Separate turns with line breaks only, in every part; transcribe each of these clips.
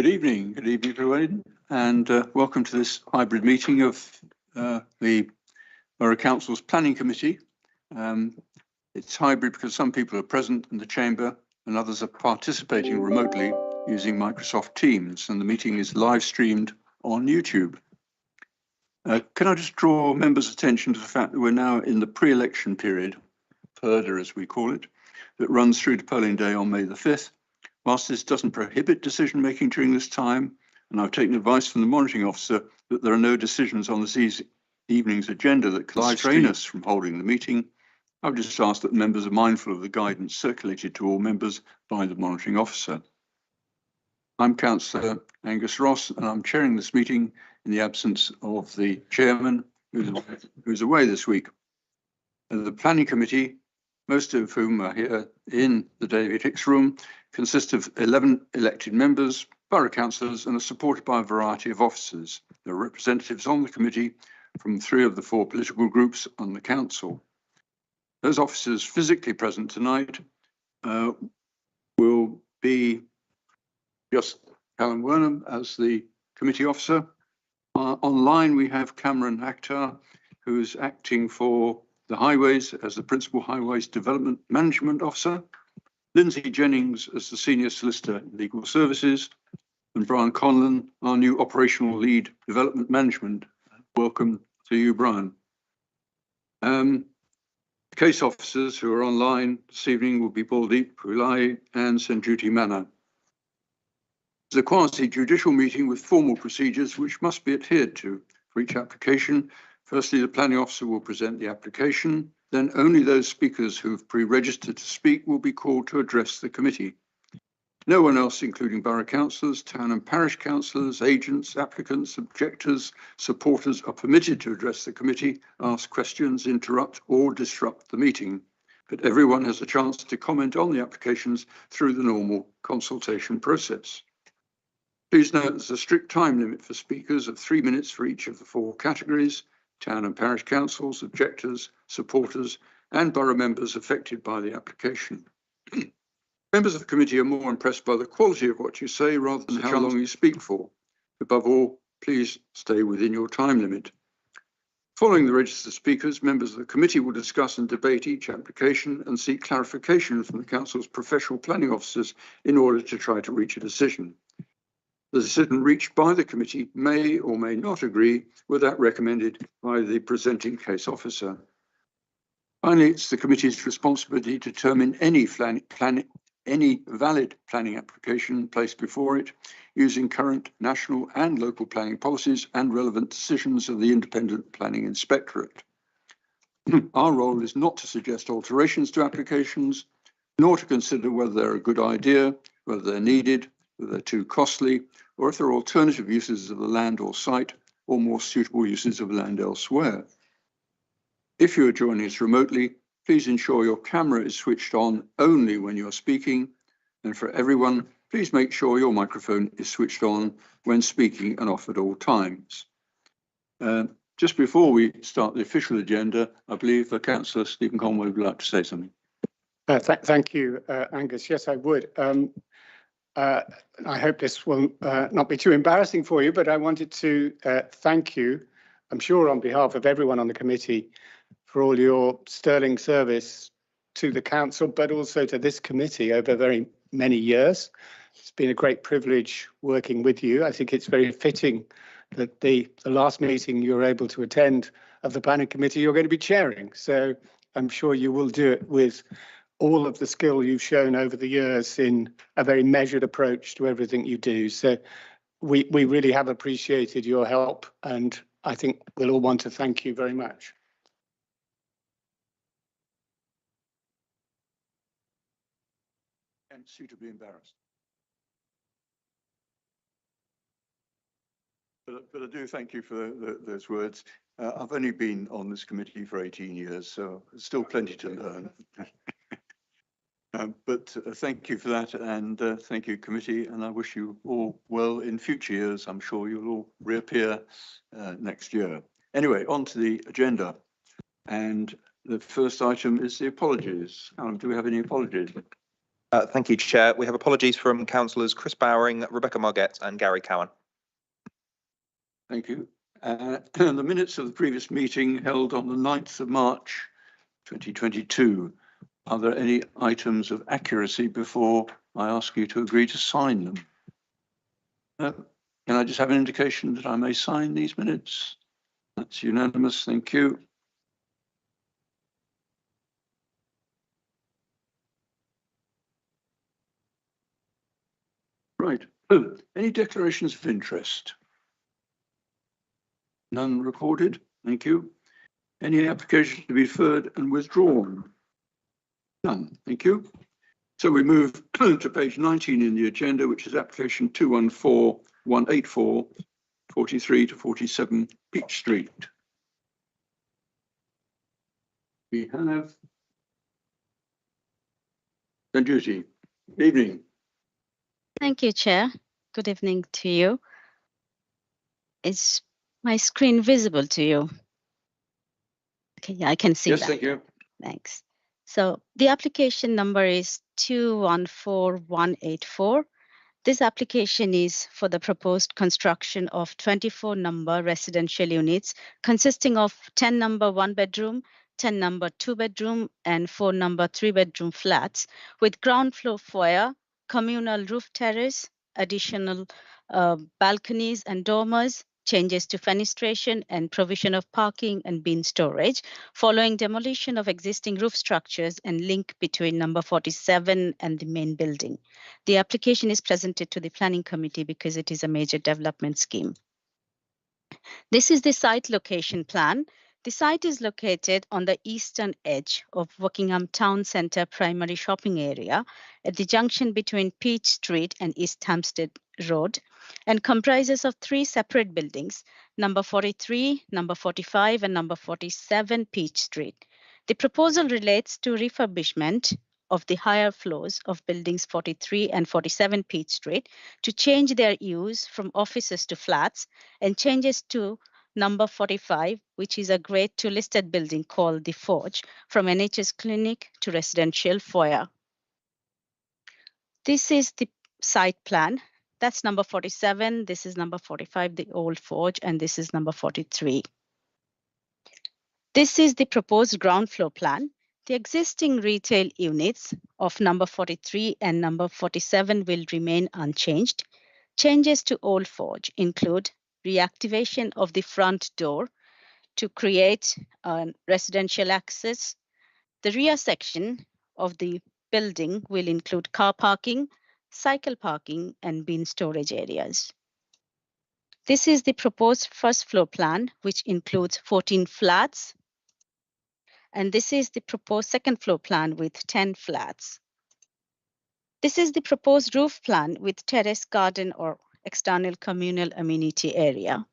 Good evening, everyone, and welcome to this hybrid meeting of the Borough Council's Planning Committee. It's hybrid because some people are present in the chamber and others are participating remotely using Microsoft Teams, and the meeting is live streamed on YouTube. Can I just draw members' attention to the fact that we're now in the pre-election period, PERDA as we call it, that runs through to polling day on May the 5th. Whilst this doesn't prohibit decision-making during this time, and I've taken advice from the monitoring officer that there are no decisions on this evening's agenda that can restrain us from holding the meeting, I've just asked that members are mindful of the guidance circulated to all members by the monitoring officer. I'm Councillor Angus Ross, and I'm chairing this meeting in the absence of the chairman, who's away this week. The Planning Committee, most of whom are here in the David Hicks room, consist of 11 elected members, borough councillors, and are supported by a variety of officers. There are representatives on the committee from 3 of the 4 political groups on the council. Those officers physically present tonight will be just Helen Wernham as the committee officer. Online we have Cameron Akhtar, who's acting for the highways as the Principal Highways Development Management Officer, Lindsay Jennings as the Senior Solicitor in Legal Services, and Brian Conlon, our new Operational Lead Development Management. Welcome to you, Brian. Case officers who are online this evening will be Baldeep Pillai and Senjuti Manna. It's a quasi-judicial meeting with formal procedures which must be adhered to for each application. Firstly, the planning officer will present the application. Then only those speakers who have pre-registered to speak will be called to address the committee. No one else, including borough councillors, town and parish councillors, agents, applicants, objectors, supporters, are permitted to address the committee, ask questions, interrupt or disrupt the meeting. But everyone has a chance to comment on the applications through the normal consultation process. Please note there's a strict time limit for speakers of 3 minutes for each of the 4 categories: town and parish councils, objectors, supporters, and borough members affected by the application. Members of the committee are more impressed by the quality of what you say rather than how long you speak for. Above all, please stay within your time limit. Following the registered speakers, members of the committee will discuss and debate each application and seek clarification from the council's professional planning officers in order to try to reach a decision. The decision reached by the committee may or may not agree with that recommended by the presenting case officer. Finally, it's the committee's responsibility to determine any valid planning application placed before it using current national and local planning policies and relevant decisions of the Independent Planning Inspectorate. Our role is not to suggest alterations to applications, nor to consider whether they're a good idea, whether they're needed, whether they're too costly, or if there are alternative uses of the land or site, or more suitable uses of land elsewhere. If you are joining us remotely, please ensure your camera is switched on only when you're speaking, and for everyone, please make sure your microphone is switched on when speaking and off at all times. Just before we start the official agenda, I believe Councillor Stephen Conway would like to say something.
Thank you, Angus. Yes, I would. I hope this will not be too embarrassing for you, but I wanted to thank you, I'm sure on behalf of everyone on the committee, for all your sterling service to the council, but also to this committee over very many years. It's been a great privilege working with you. I think it's very fitting that the last meeting you were able to attend of the planning committee, you're going to be chairing. So I'm sure you will do it with all of the skill you've shown over the years in a very measured approach to everything you do. So we really have appreciated your help, and I think we'll all want to thank you very much.
And suitably embarrassed. But I do thank you for those words. I've only been on this committee for 18 years, so there's still plenty to learn. But thank you for that, and thank you, committee, and I wish you all well in future years. I'm sure you'll all reappear next year. Anyway, on to the agenda. And the first item is the apologies. Do we have any apologies?
Thank you, Chair. We have apologies from councillors Chris Bowering, Rebecca Margette and Gary Cowan.
Thank you. The minutes of the previous meeting held on the 9th of March 2022. Are there any items of accuracy before I ask you to agree to sign them? Can I just have an indication that I may sign these minutes? That's unanimous. Thank you. Right. Any declarations of interest? None recorded. Thank you. Any applications to be deferred and withdrawn? None. Thank you. So we move to page 19 in the agenda, which is application 214184, 43 to 47 Peach Street. We have Sanjuti. Evening.
Thank you, Chair. Good evening to you. Is my screen visible to you? Okay, yeah, I can see that.
Yes, thank you.
Thanks. So the application number is 214184. This application is for the proposed construction of 24 number residential units consisting of 10 number 1-bedroom, 10 number 2-bedroom, and 4 number 3-bedroom flats with ground floor foyer, communal roof terrace, additional balconies and dormers, changes to fenestration and provision of parking and bin storage following demolition of existing roof structures and link between number 47 and the main building. The application is presented to the Planning Committee because it is a major development scheme. This is the site location plan. The site is located on the eastern edge of Wokingham Town Centre primary shopping area at the junction between Peach Street and East Hampstead Road and comprises of 3 separate buildings, number 43, number 45 and number 47 Peach Street. The proposal relates to refurbishment of the higher floors of buildings 43 and 47 Peach Street to change their use from offices to flats and changes to number 45, which is a grade 2 listed building called The Forge, from NHS clinic to residential foyer. This is the site plan. That's number 47. This is number 45, the old Forge, and this is number 43. This is the proposed ground floor plan. The existing retail units of number 43 and number 47 will remain unchanged. Changes to Old Forge include reactivation of the front door to create residential access. The rear section of the building will include car parking, cycle parking, and bin storage areas. This is the proposed first floor plan, which includes 14 flats. And this is the proposed second floor plan with 10 flats. This is the proposed roof plan with terrace, garden, or external communal amenity area.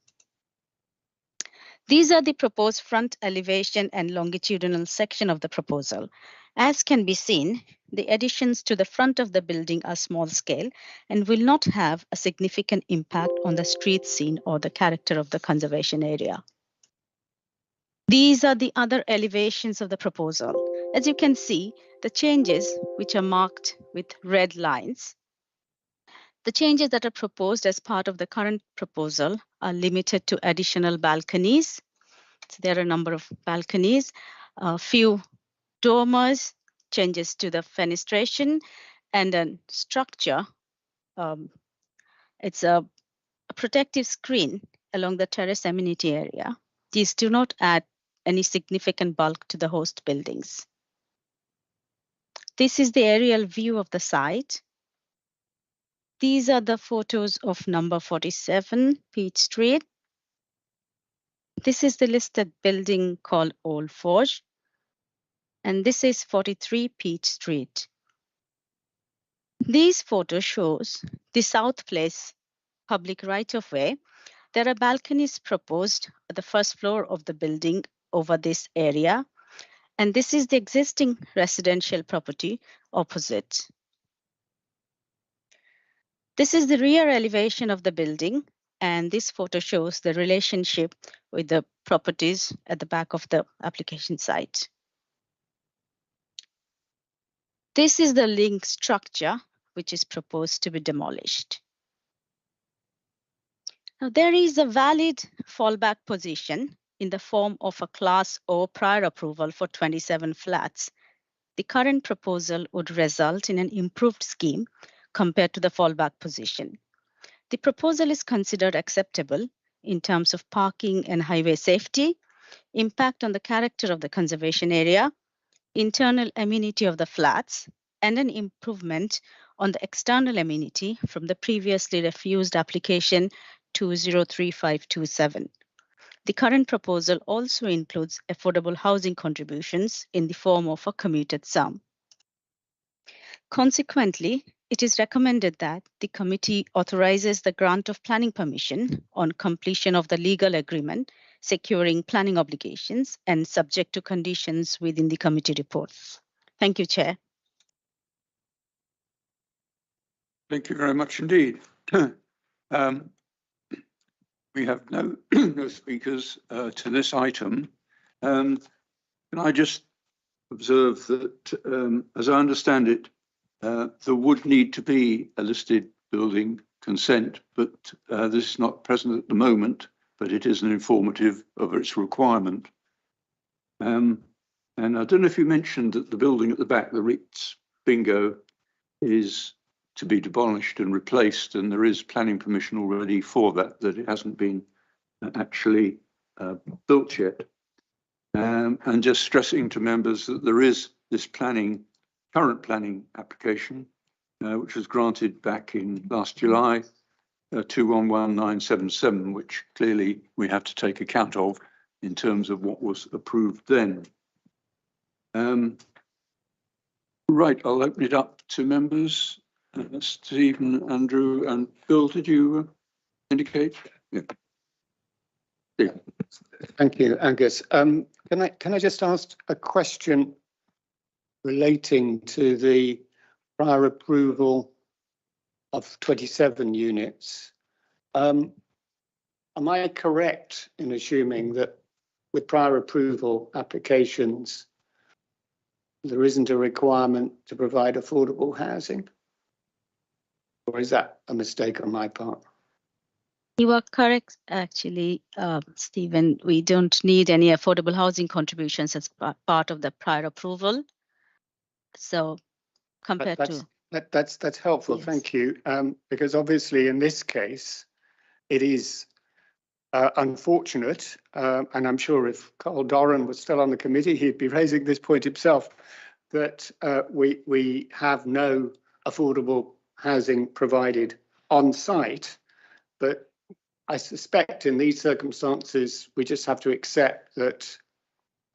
These are the proposed front elevation and longitudinal section of the proposal. As can be seen, the additions to the front of the building are small scale and will not have a significant impact on the street scene or the character of the conservation area. These are the other elevations of the proposal. As you can see, the changes which are marked with red lines. The changes that are proposed as part of the current proposal are limited to additional balconies. So there are a number of balconies, a few dormers, changes to the fenestration, and a structure. It's a protective screen along the terrace amenity area. These do not add any significant bulk to the host buildings. This is the aerial view of the site. These are the photos of number 47 Peach Street. This is the listed building called Old Forge. And this is 43 Peach Street. These photos shows the South Place public right-of-way. There are balconies proposed at the first floor of the building over this area. And this is the existing residential property opposite. This is the rear elevation of the building, and this photo shows the relationship with the properties at the back of the application site. This is the link structure which is proposed to be demolished. Now, there is a valid fallback position in the form of a Class O prior approval for 27 flats. The current proposal would result in an improved scheme compared to the fallback position. The proposal is considered acceptable in terms of parking and highway safety, impact on the character of the conservation area, internal amenity of the flats, and an improvement on the external amenity from the previously refused application 203527. The current proposal also includes affordable housing contributions in the form of a commuted sum. Consequently, it is recommended that the committee authorizes the grant of planning permission on completion of the legal agreement securing planning obligations and subject to conditions within the committee report. Thank you, Chair.
Thank you very much indeed. We have no speakers to this item. Can I just observe that, as I understand it, there would need to be a listed building consent, but this is not present at the moment, but it is an informative of its requirement. And I don't know if you mentioned that the building at the back, the Ritz Bingo, is to be demolished and replaced, and there is planning permission already for that it hasn't been actually built yet. And just stressing to members that there is this current planning application, which was granted back in last July, 211977, which clearly we have to take account of in terms of what was approved then. Right, I'll open it up to members. Stephen, Andrew, and Bill, did you indicate? Yeah. Yeah.
Thank you, Angus. Can I just ask a question relating to the prior approval of 27 units? Am I correct in assuming that with prior approval applications, there isn't a requirement to provide affordable housing? Or is that a mistake on my part?
You are correct, actually, Stephen. We don't need any affordable housing contributions as part of the prior approval. So compared to...
That's helpful, yes. Thank you. Because obviously in this case, it is unfortunate, and I'm sure if Carl Doran was still on the committee, he'd be raising this point himself, that we have no affordable housing provided on site. But I suspect in these circumstances, we just have to accept that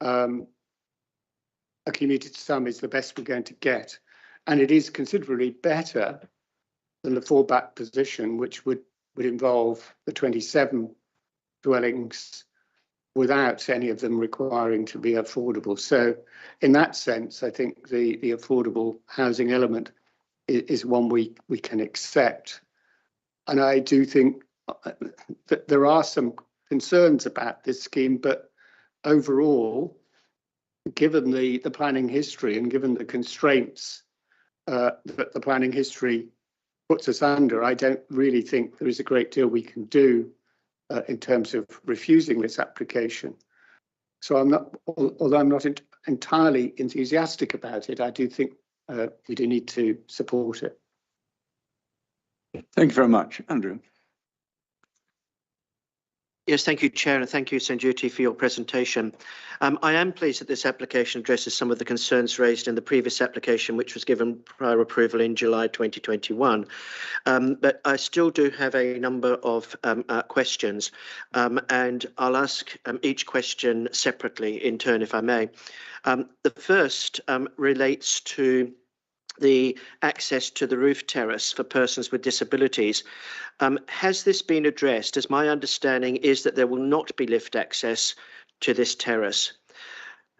a commuted sum is the best we're going to get. And it is considerably better than the fallback position, which would involve the 27 dwellings without any of them requiring to be affordable. So in that sense, I think the affordable housing element is one we can accept. And I do think that there are some concerns about this scheme, but overall, given the planning history and given the constraints that the planning history puts us under, I don't really think there is a great deal we can do in terms of refusing this application. So although I'm not entirely enthusiastic about it, I do think we do need to support it.
Thank you very much. Andrew.
Yes, thank you, Chair, and thank you, Sanjuti, for your presentation. I am pleased that this application addresses some of the concerns raised in the previous application, which was given prior approval in July 2021. But I still do have a number of questions, and I'll ask each question separately in turn, if I may. The first relates to the access to the roof terrace for persons with disabilities. Has this been addressed? As my understanding is that there will not be lift access to this terrace.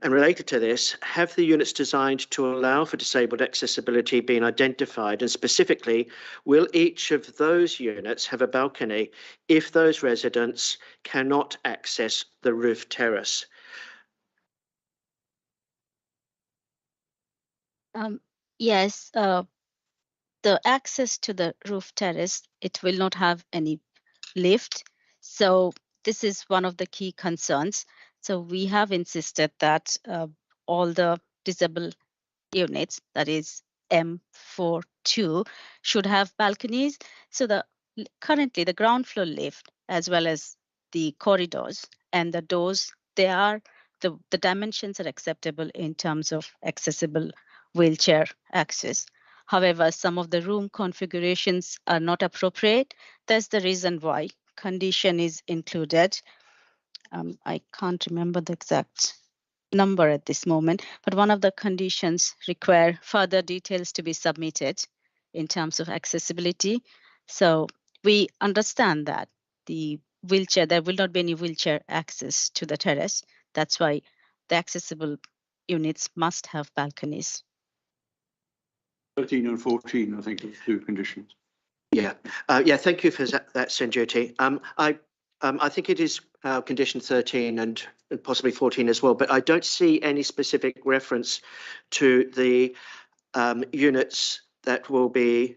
And related to this, have the units designed to allow for disabled accessibility been identified? And specifically, will each of those units have a balcony if those residents cannot access the roof terrace?
Yes, the access to the roof terrace, it will not have any lift. So this is one of the key concerns. So we have insisted that all the disabled units, that is M42, should have balconies. So currently the ground floor lift, as well as the corridors and the doors, the dimensions are acceptable in terms of accessible wheelchair access. However, some of the room configurations are not appropriate. That's the reason why condition is included. I can't remember the exact number at this moment, but one of the conditions require further details to be submitted in terms of accessibility. So we understand that there will not be any wheelchair access to the terrace. That's why the accessible units must have balconies.
13 and 14, I think, are the two conditions.
Yeah, thank you for that, Sanjyoti. I think it is condition 13 and possibly 14 as well, but I don't see any specific reference to the units that will be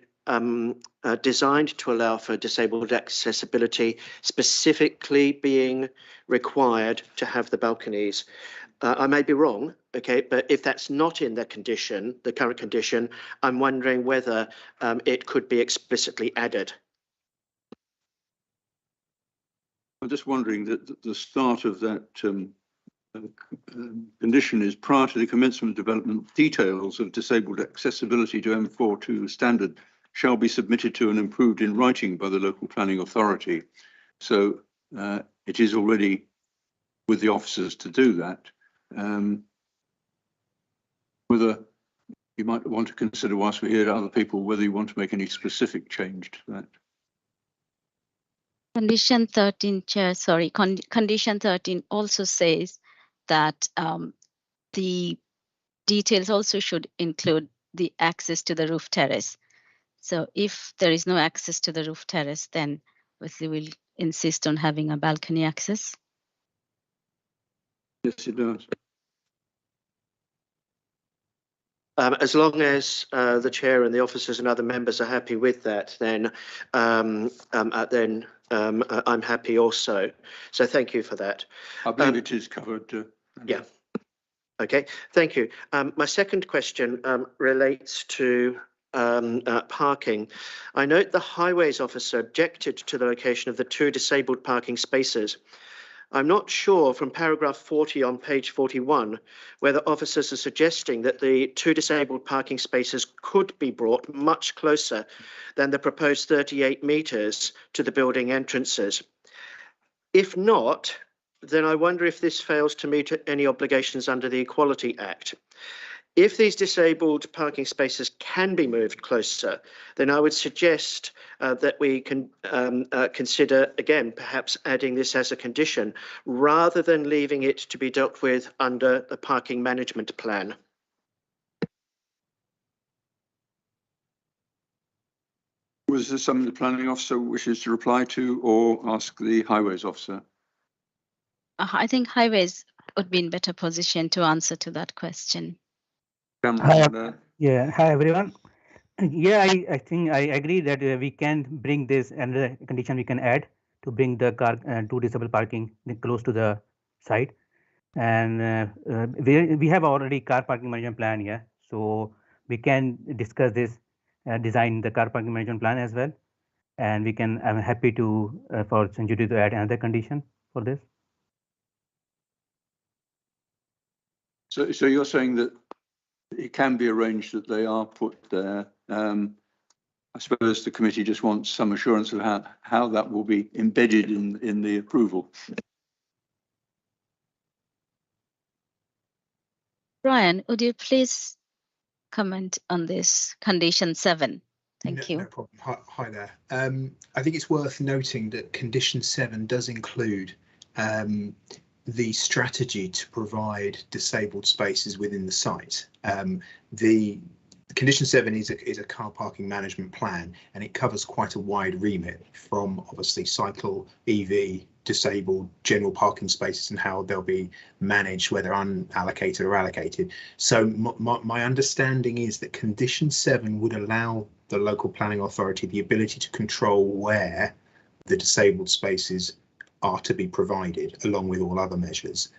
designed to allow for disabled accessibility specifically being required to have the balconies. I may be wrong, okay, but if that's not in the condition, the current condition, I'm wondering whether it could be explicitly added.
I'm just wondering that the start of that condition is prior to the commencement of development, details of disabled accessibility to M42 standard shall be submitted to and approved in writing by the local planning authority. So it is already with the officers to do that. Whether you might want to consider, whilst we hear other people, whether you want to make any specific change to that.
Condition 13, Chair, sorry, condition 13 also says that the details also should include the access to the roof terrace. So if there is no access to the roof terrace, then we will insist on having a balcony access.
Yes, it does.
As long as the chair and the officers and other members are happy with that, then I'm happy also. So thank you for that.
I believe it is covered.
Yeah. Okay, thank you. My second question relates to parking. I note the highways officer objected to the location of the 2 disabled parking spaces. I'm not sure from paragraph 40 on page 41 whether officers are suggesting that the 2 disabled parking spaces could be brought much closer than the proposed 38 metres to the building entrances. If not, then I wonder if this fails to meet any obligations under the Equality Act. If these disabled parking spaces can be moved closer, then I would suggest that we can consider, again, perhaps adding this as a condition, rather than leaving it to be dealt with under the parking management plan.
Was there something the planning officer wishes to reply to or ask the highways officer?
I think highways would be in better position to answer to that question.
Hi, yeah, hi everyone. Yeah, I think I agree that we can bring this and condition we can add to bring the car 2 disabled parking close to the site, and we have already car parking management plan here, so we can discuss this design the car parking management plan as well, and we can. I'm happy to for Sanjyoti to add another condition for this.
So you're saying that it can be arranged that they are put there. I suppose the committee just wants some assurance of how that will be embedded in the approval.
Brian, would you please comment on this condition 7? Thank you.
No problem. Hi there. I think it's worth noting that condition 7 does include the strategy to provide disabled spaces within the site. The condition 7 is a car parking management plan, and it covers quite a wide remit from obviously cycle, EV, disabled, general parking spaces and how they'll be managed, whether unallocated or allocated. So my understanding is that condition 7 would allow the local planning authority the ability to control where the disabled spaces are to be provided, along with all other measures.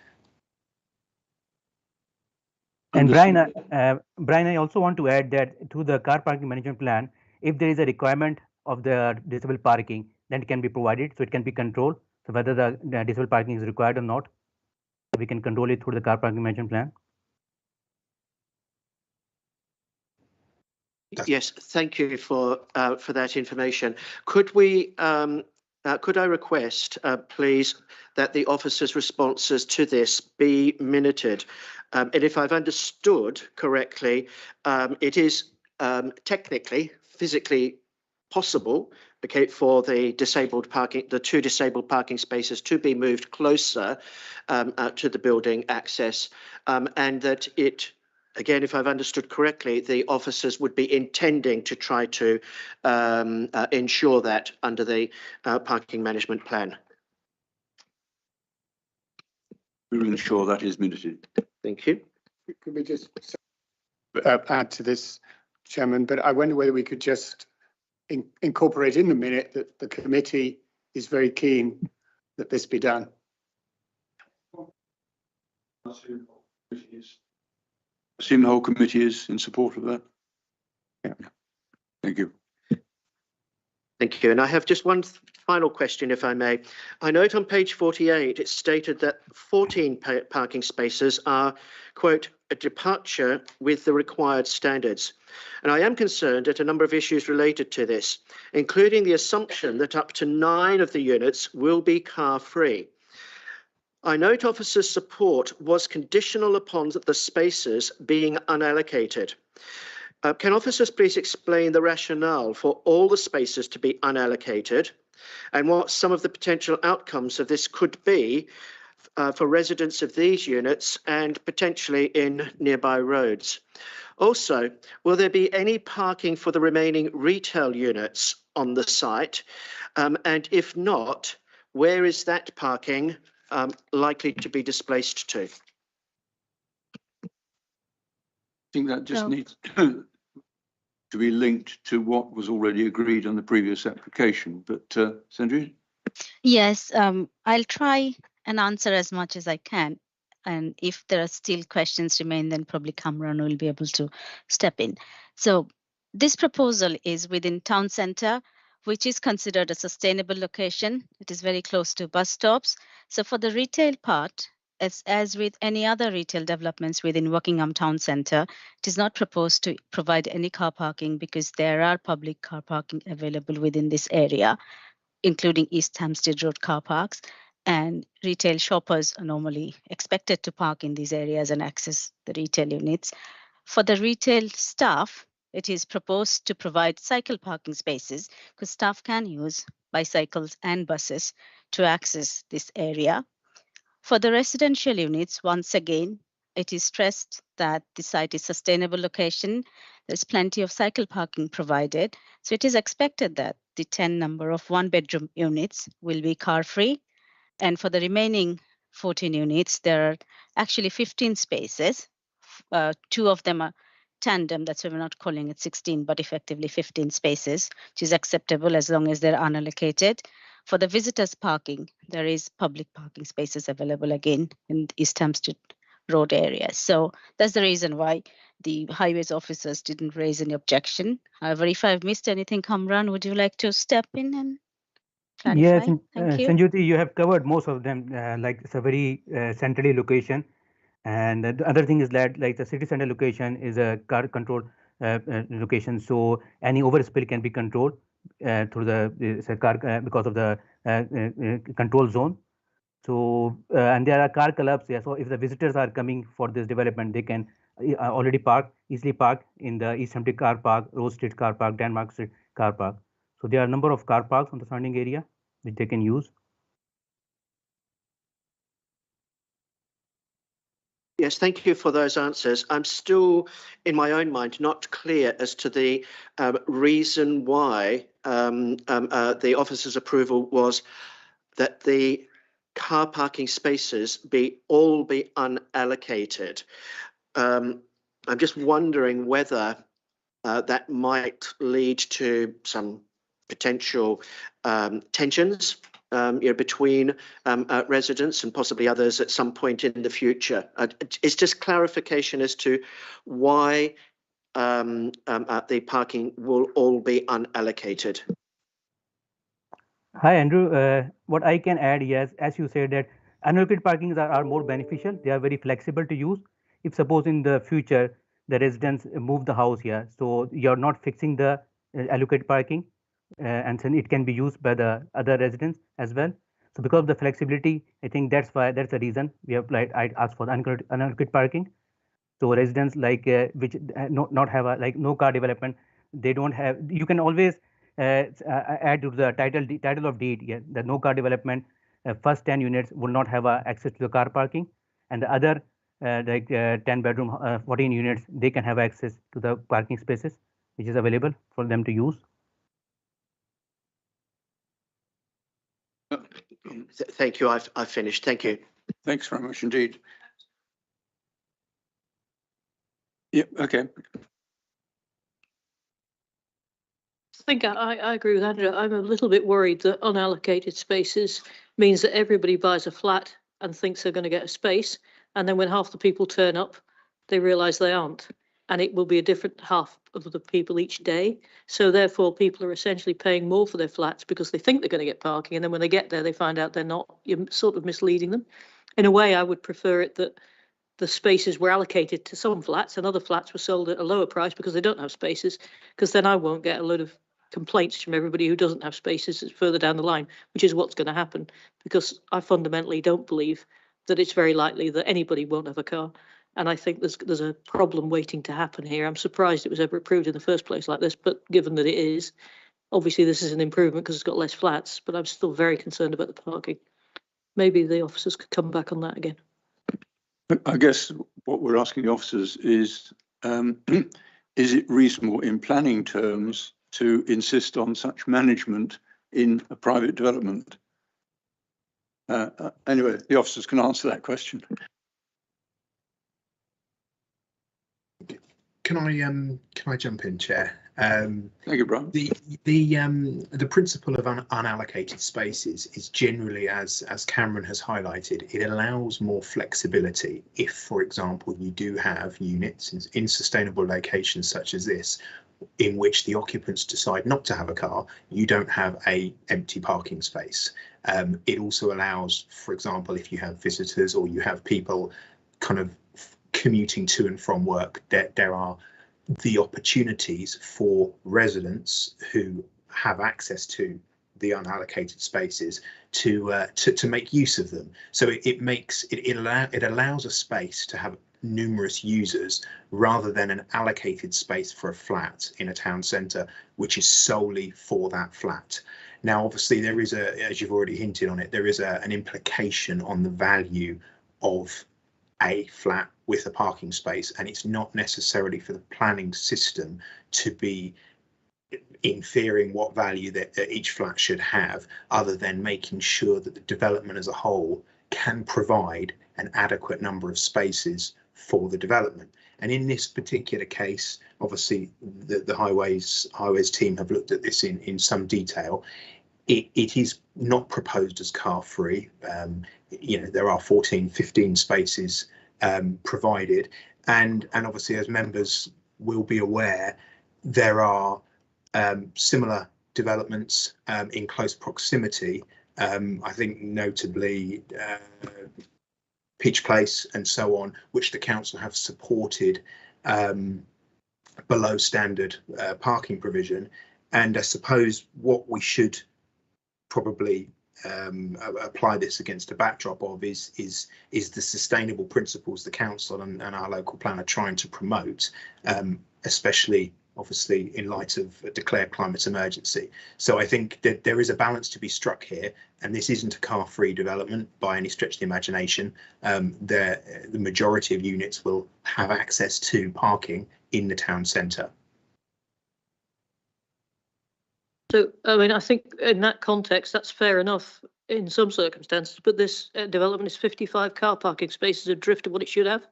And Brian, I also want to add that to the car parking management plan, if there is a requirement of the disabled parking, then it can be provided, so it can be controlled. So whether the disabled parking is required or not, we can control it through the car parking management plan.
Yes, thank you for that information. Could I request, please, that the officers' responses to this be minuted? And if I've understood correctly, it is technically, physically possible, okay, for the two disabled parking spaces to be moved closer to the building access, and that it, again, if I've understood correctly, the officers would be intending to try to ensure that under the parking management plan.
We will ensure that is minuted.
Thank you.
Could we just add to this, Chairman? But I wonder whether we could just incorporate in the minute that the committee is very keen that this be done.
I assume the whole committee is in support of that.
Yeah.
Thank you.
Thank you. And I have just one final question, if I may. I note on page 48, it's stated that 14 parking spaces are, quote, a departure with the required standards. And I am concerned at a number of issues related to this, including the assumption that up to 9 of the units will be car-free. I note officers' support was conditional upon the spaces being unallocated. Can officers please explain the rationale for all the spaces to be unallocated and what some of the potential outcomes of this could be for residents of these units and potentially in nearby roads? Also, will there be any parking for the remaining retail units on the site? And if not, where is that parking likely to be displaced to?
I think that just
No.
needs to be linked to what was already agreed on the previous application. But Sanjeev?
Yes, I'll try and answer as much as I can. And if there are still questions remain, then probably Kamran will be able to step in. So this proposal is within town center, which is considered a sustainable location. It is very close to bus stops. So for the retail part, as with any other retail developments within Wokingham Town Centre, it is not proposed to provide any car parking because there are public car parking available within this area, including East Hampstead Road car parks. And retail shoppers are normally expected to park in these areas and access the retail units. For the retail staff, it is proposed to provide cycle parking spaces because staff can use bicycles and buses to access this area. For the residential units, once again, it is stressed that the site is sustainable location. There's plenty of cycle parking provided. So it is expected that the 10 number of 1-bedroom units will be car-free. And for the remaining 14 units, there are actually 15 spaces. 2 of them are tandem, that's why we're not calling it 16, but effectively 15 spaces, which is acceptable as long as they're unallocated. For the visitors parking, there is public parking spaces available again in East Hampstead Road area. So that's the reason why the highways officers didn't raise any objection. However, if I've missed anything, Kamran, would you like to step in and clarify?
Yes,
Thank you.
Sanjuti, you have covered most of them. Like it's a very centrally location. And the other thing is that like the city center location is a car controlled location, so any overspill can be controlled through the car because of the control zone. So and there are car clubs. Yeah, so if the visitors are coming for this development, they can already easily park in the East Hampstead car park, Rose Street car park, Denmark Street car park. So there are a number of car parks on the surrounding area which they can use.
Yes, thank you for those answers. I'm still, in my own mind, not clear as to the reason why the officer's approval was that the car parking spaces all be unallocated. I'm just wondering whether that might lead to some potential tensions between residents and possibly others at some point in the future. It's just clarification as to why the parking will all be unallocated.
Hi, Andrew. What I can add, yes, as you said that unallocated parkings are more beneficial. They are very flexible to use. If suppose in the future the residents move the house here, so you're not fixing the allocated parking, and then it can be used by the other residents as well. So because of the flexibility, I think that's the reason we applied. I asked for the unallocated parking. So residents like which not have a like no car development, they don't have. You can always add to the title of deed. Yeah, the no car development first 10 units will not have access to the car parking, and the other 10 bedroom 14 units they can have access to the parking spaces which is available for them to use.
Thank you. I've finished. Thank you.
Thanks very much indeed. Yep, okay.
I think I agree with Andrew. I'm a little bit worried that unallocated spaces means that everybody buys a flat and thinks they're going to get a space. And then when half the people turn up, they realise they aren't. And it will be a different half of the people each day. So therefore, people are essentially paying more for their flats because they think they're going to get parking. And then when they get there, they find out they're not. You're sort of misleading them. In a way, I would prefer it that the spaces were allocated to some flats and other flats were sold at a lower price because they don't have spaces, because then I won't get a load of complaints from everybody who doesn't have spaces further down the line, which is what's going to happen, because I fundamentally don't believe that it's very likely that anybody won't have a car. And I think there's a problem waiting to happen here. I'm surprised it was ever approved in the first place like this, but given that it is, obviously this is an improvement because it's got less flats, but I'm still very concerned about the parking. Maybe the officers could come back on that again.
I guess what we're asking the officers is it reasonable in planning terms to insist on such management in a private development? Anyway, the officers can answer that question.
Can I jump in, Chair?
Thank you, Brian.
The principle of unallocated spaces is generally, as Cameron has highlighted, it allows more flexibility. If, for example, you do have units in sustainable locations such as this, in which the occupants decide not to have a car, you don't have a empty parking space. It also allows, for example, if you have visitors or you have people kind of commuting to and from work, there are the opportunities for residents who have access to the unallocated spaces to make use of them. So it allows a space to have numerous users rather than an allocated space for a flat in a town centre, which is solely for that flat. Now, obviously, there is as you've already hinted on it, there is an implication on the value of a flat with a parking space, and it's not necessarily for the planning system to be inferring what value that each flat should have, other than making sure that the development as a whole can provide an adequate number of spaces for the development. And in this particular case, obviously the highways team have looked at this in some detail. It is not proposed as car free. There are 15 spaces provided, and obviously, as members will be aware, there are similar developments in close proximity. I think notably Peach Place and so on, which the council have supported below standard parking provision. And I suppose what we should probably apply this against a backdrop of is the sustainable principles the council and our local plan are trying to promote, especially obviously in light of a declared climate emergency. So I think that there is a balance to be struck here, and this isn't a car-free development by any stretch of the imagination. The majority of units will have access to parking in the town centre.
So, I mean, I think in that context, that's fair enough in some circumstances, but this development is 55 car parking spaces adrift of what it should have.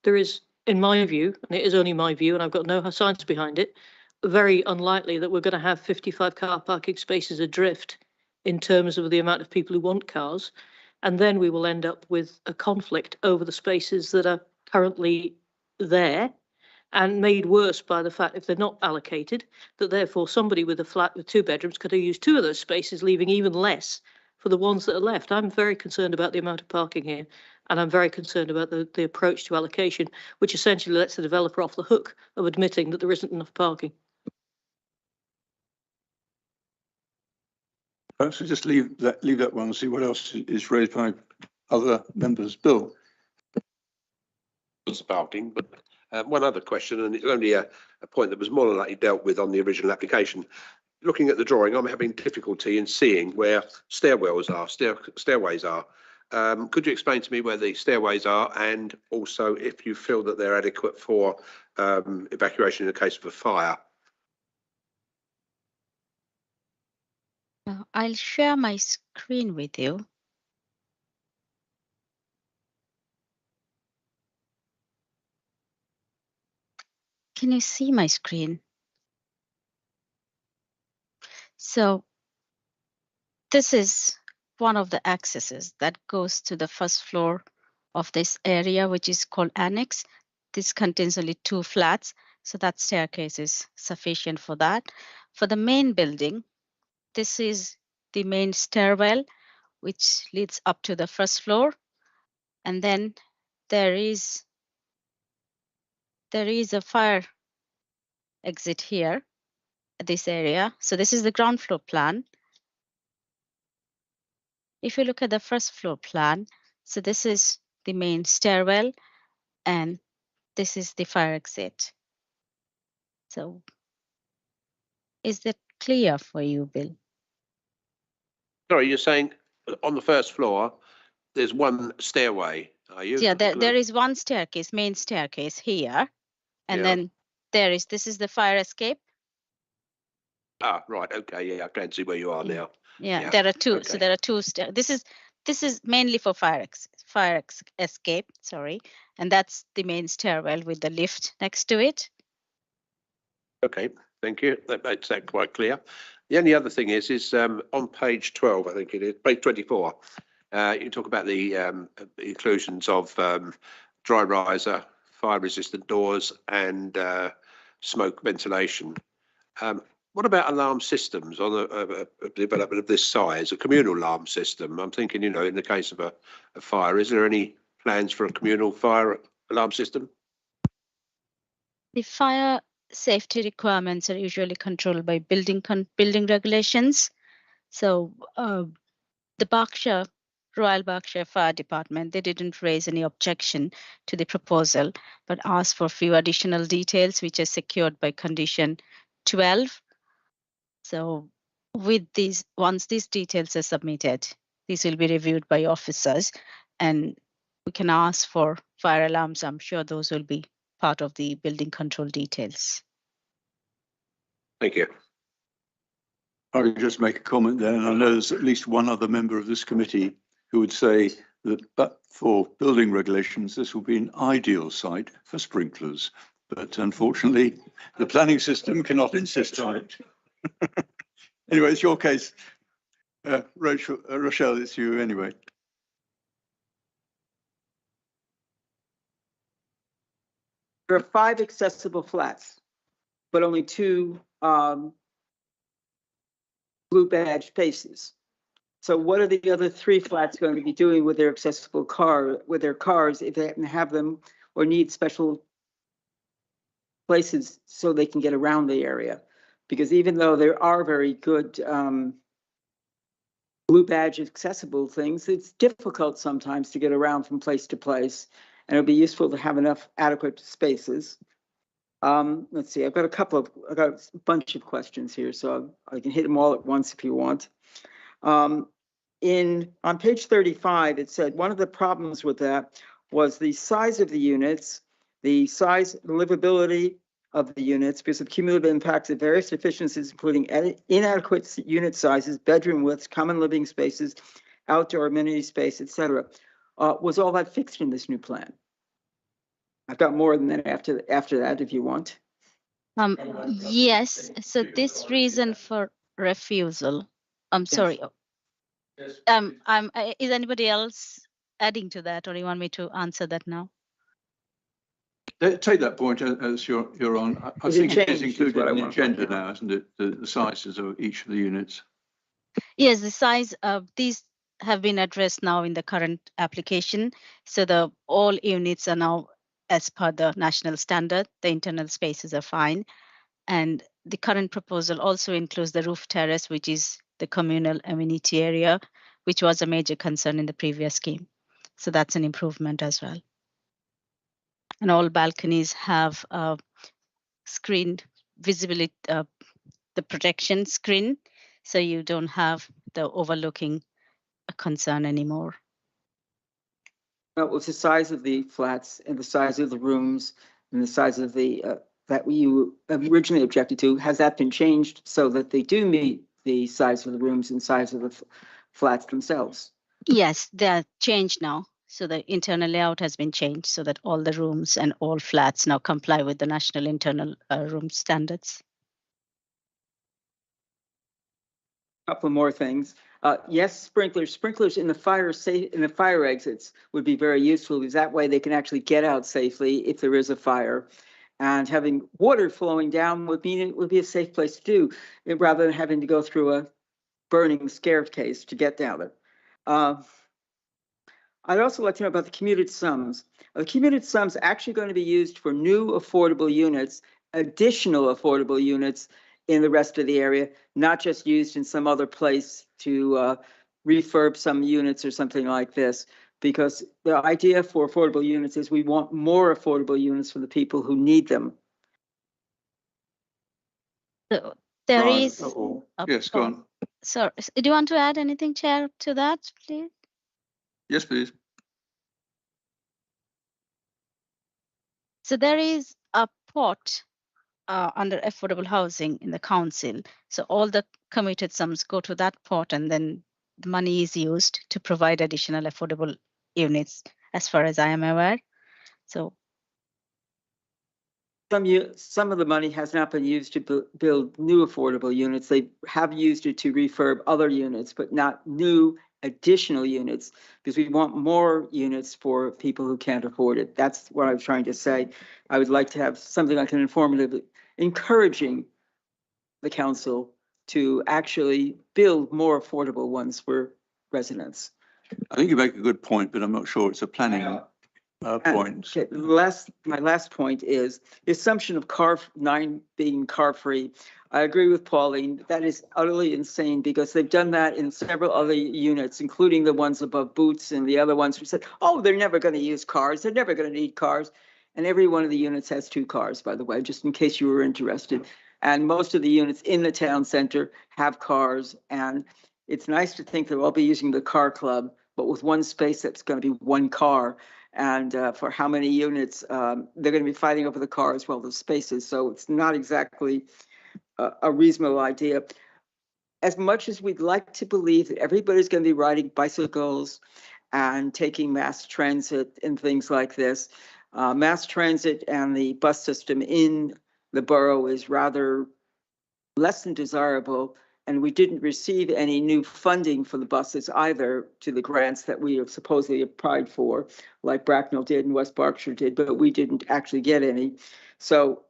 There is, in my view, and it is only my view, and I've got no science behind it, very unlikely that we're going to have 55 car parking spaces adrift in terms of the amount of people who want cars. And then we will end up with a conflict over the spaces that are currently there, and made worse by the fact, if they're not allocated, that therefore somebody with a flat with 2 bedrooms could have used 2 of those spaces, leaving even less for the ones that are left. I'm very concerned about the amount of parking here, and I'm very concerned about the approach to allocation, which essentially lets the developer off the hook of admitting that there isn't enough parking.
Perhaps we just leave that one and see what else is raised by other members. Bill.
It's parking, but one other question, and it's only a point that was more than likely dealt with on the original application. Looking at the drawing, I'm having difficulty in seeing where stairwells are, stairways are. Could you explain to me where the stairways are, and also if you feel that they're adequate for evacuation in the case of a fire?
I'll share my screen with you. Can you see my screen? So this is one of the accesses that goes to the first floor of this area, which is called Annex. This contains only 2 flats, so that staircase is sufficient for that. For the main building, this is the main stairwell, which leads up to the first floor. And then there is a fire exit here at this area. So this is the ground floor plan. If you look at the first floor plan, so this is the main stairwell and this is the fire exit. So is that clear for you, Bill?
Sorry, you're saying on the first floor, there's one stairway, are you?
Yeah, there is one staircase, main staircase here. And then this is the fire escape.
Ah, right. Okay. Yeah, I can see where you are now.
Yeah, there are 2.
Okay.
So there are 2 stairs. This is mainly for fire escape. Sorry, and that's the main stairwell with the lift next to it.
Okay, thank you. That makes that quite clear. The only other thing is on page 12, I think it is, page 24, you talk about the inclusions of dry riser, fire-resistant doors and smoke ventilation. What about alarm systems on a development of this size, a communal alarm system? I'm thinking, in the case of a fire, is there any plans for a communal fire alarm system?
The fire safety requirements are usually controlled by building regulations. So the Royal Berkshire Fire Department, they didn't raise any objection to the proposal, but asked for a few additional details, which are secured by condition 12. So once these details are submitted, these will be reviewed by officers and we can ask for fire alarms. I'm sure those will be part of the building control details.
Thank you.
I would just make a comment there, and I know there's at least one other member of this committee who would say that, but for building regulations, this will be an ideal site for sprinklers. But unfortunately, the planning system cannot insist on it. Anyway, it's your case. Rochelle, it's you anyway.
There are 5 accessible flats, but only 2 blue badge spaces. So what are the other 3 flats going to be doing with their accessible cars if they happen to have them or need special places so they can get around the area? Because even though there are very good blue badge accessible things, it's difficult sometimes to get around from place to place. And it'll be useful to have enough adequate spaces. Let's see, I've got a bunch of questions here, so I can hit them all at once if you want. On page 35, it said one of the problems with that was the size of the units, the size, the livability of the units because of cumulative impacts of various deficiencies, including inadequate unit sizes, bedroom widths, common living spaces, outdoor amenity space, etc. Was all that fixed in this new plan? I've got more than that after that, if you want.
Yes, so this reason for refusal, I'm sorry. Is anybody else adding to that, or you want me to answer that now?
Take that point as you're on. I think it is included in the agenda now, isn't it? The sizes of each of the units.
Yes, the size of these have been addressed now in the current application. So all units are now as per the national standard. The internal spaces are fine. And the current proposal also includes the roof terrace, which is the communal amenity area, which was a major concern in the previous scheme. So that's an improvement as well. And all balconies have screened visibility, the protection screen, so you don't have the overlooking a concern anymore.
What was the size of the flats and the size of the rooms and the size of the that you originally objected to? Has that been changed so that they do meet the size of the rooms and size of the flats themselves?
Yes, they're changed now. So the internal layout has been changed so that all the rooms and all flats now comply with the national internal room standards.
Couple more things. Yes, sprinklers in the fire exits would be very useful because that way they can actually get out safely if there is a fire. And having water flowing down would mean it would be a safe place to do it rather than having to go through a burning staircase to get down there. I'd also like to know about the commuted sums. The commuted sums actually going to be used for new affordable units, additional affordable units in the rest of the area, not just used in some other place to refurb some units or something like this. Because the idea for affordable units is we want more affordable units for the people who need them.
So there
Right.
is.
Yes, go on.
So do you want to add anything, Chair, to that, please?
Yes, please.
So there is a pot under affordable housing in the council. So all the committed sums go to that pot and then the money is used to provide additional affordable units, as far as I am aware. So
some of the money has not been used to build new affordable units. They have used it to refurb other units, but not new additional units, because we want more units for people who can't afford it. That's what I was trying to say. I would like to have something like an informative, encouraging the council to actually build more affordable ones for residents.
I think you make a good point, but I'm not sure it's a planning point.
Okay, my last point is the assumption of car 9 being car free. I agree with Pauline. That is utterly insane because they've done that in several other units, including the ones above Boots and the other ones who said, oh, they're never going to use cars. They're never going to need cars. And every one of the units has 2 cars, by the way, just in case you were interested. And most of the units in the town center have cars. And it's nice to think they'll all be using the car club, but with one space that's going to be 1 car. And for how many units, they're going to be fighting over the car as well as spaces. So it's not exactly a reasonable idea. As much as we'd like to believe that everybody's going to be riding bicycles and taking mass transit and things like this, mass transit and the bus system in the borough is rather less than desirable. And we didn't receive any new funding for the buses either to the grants that we have supposedly applied for, like Bracknell did and West Berkshire did, but we didn't actually get any. So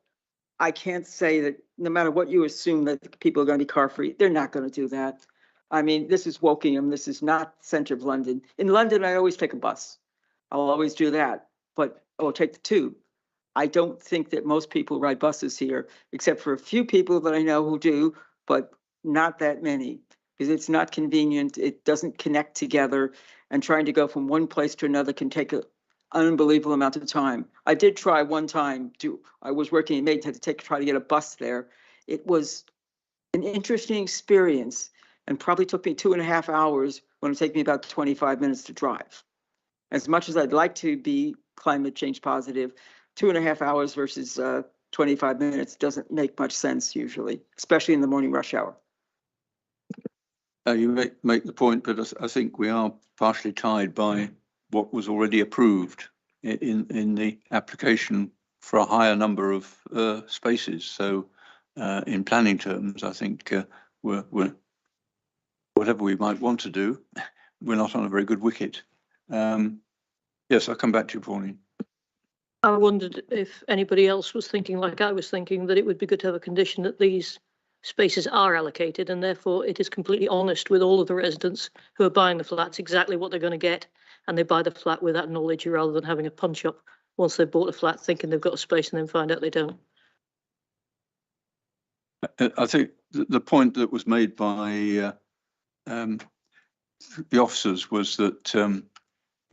I can't say that no matter what you assume that people are going to be car free, they're not going to do that. I mean, this is Wokingham. This is not center of London. In London, I always take a bus. I'll always do that, but I'll take the tube. I don't think that most people ride buses here, except for a few people that I know who do, but not that many, because it's not convenient. It doesn't connect together, and trying to go from one place to another can take unbelievable amount of time. I did try one time I was working in Maid, had to try to get a bus there. It was an interesting experience and probably took me 2.5 hours when it took me about 25 minutes to drive. As much as I'd like to be climate change positive, 2.5 hours versus 25 minutes doesn't make much sense usually, especially in the morning rush hour.
You make the point, but I think we are partially tied by what was already approved in the application for a higher number of spaces. So in planning terms, I think we're whatever we might want to do, we're not on a very good wicket. Yes, I'll come back to you, Pauline.
I wondered if anybody else was thinking like I was thinking, that it would be good to have a condition that these spaces are allocated, and therefore it is completely honest with all of the residents who are buying the flats exactly what they're going to get, and they buy the flat with that knowledge rather than having a punch up once they've bought a flat thinking they've got a space and then find out they don't.
I think the point that was made by the officers was that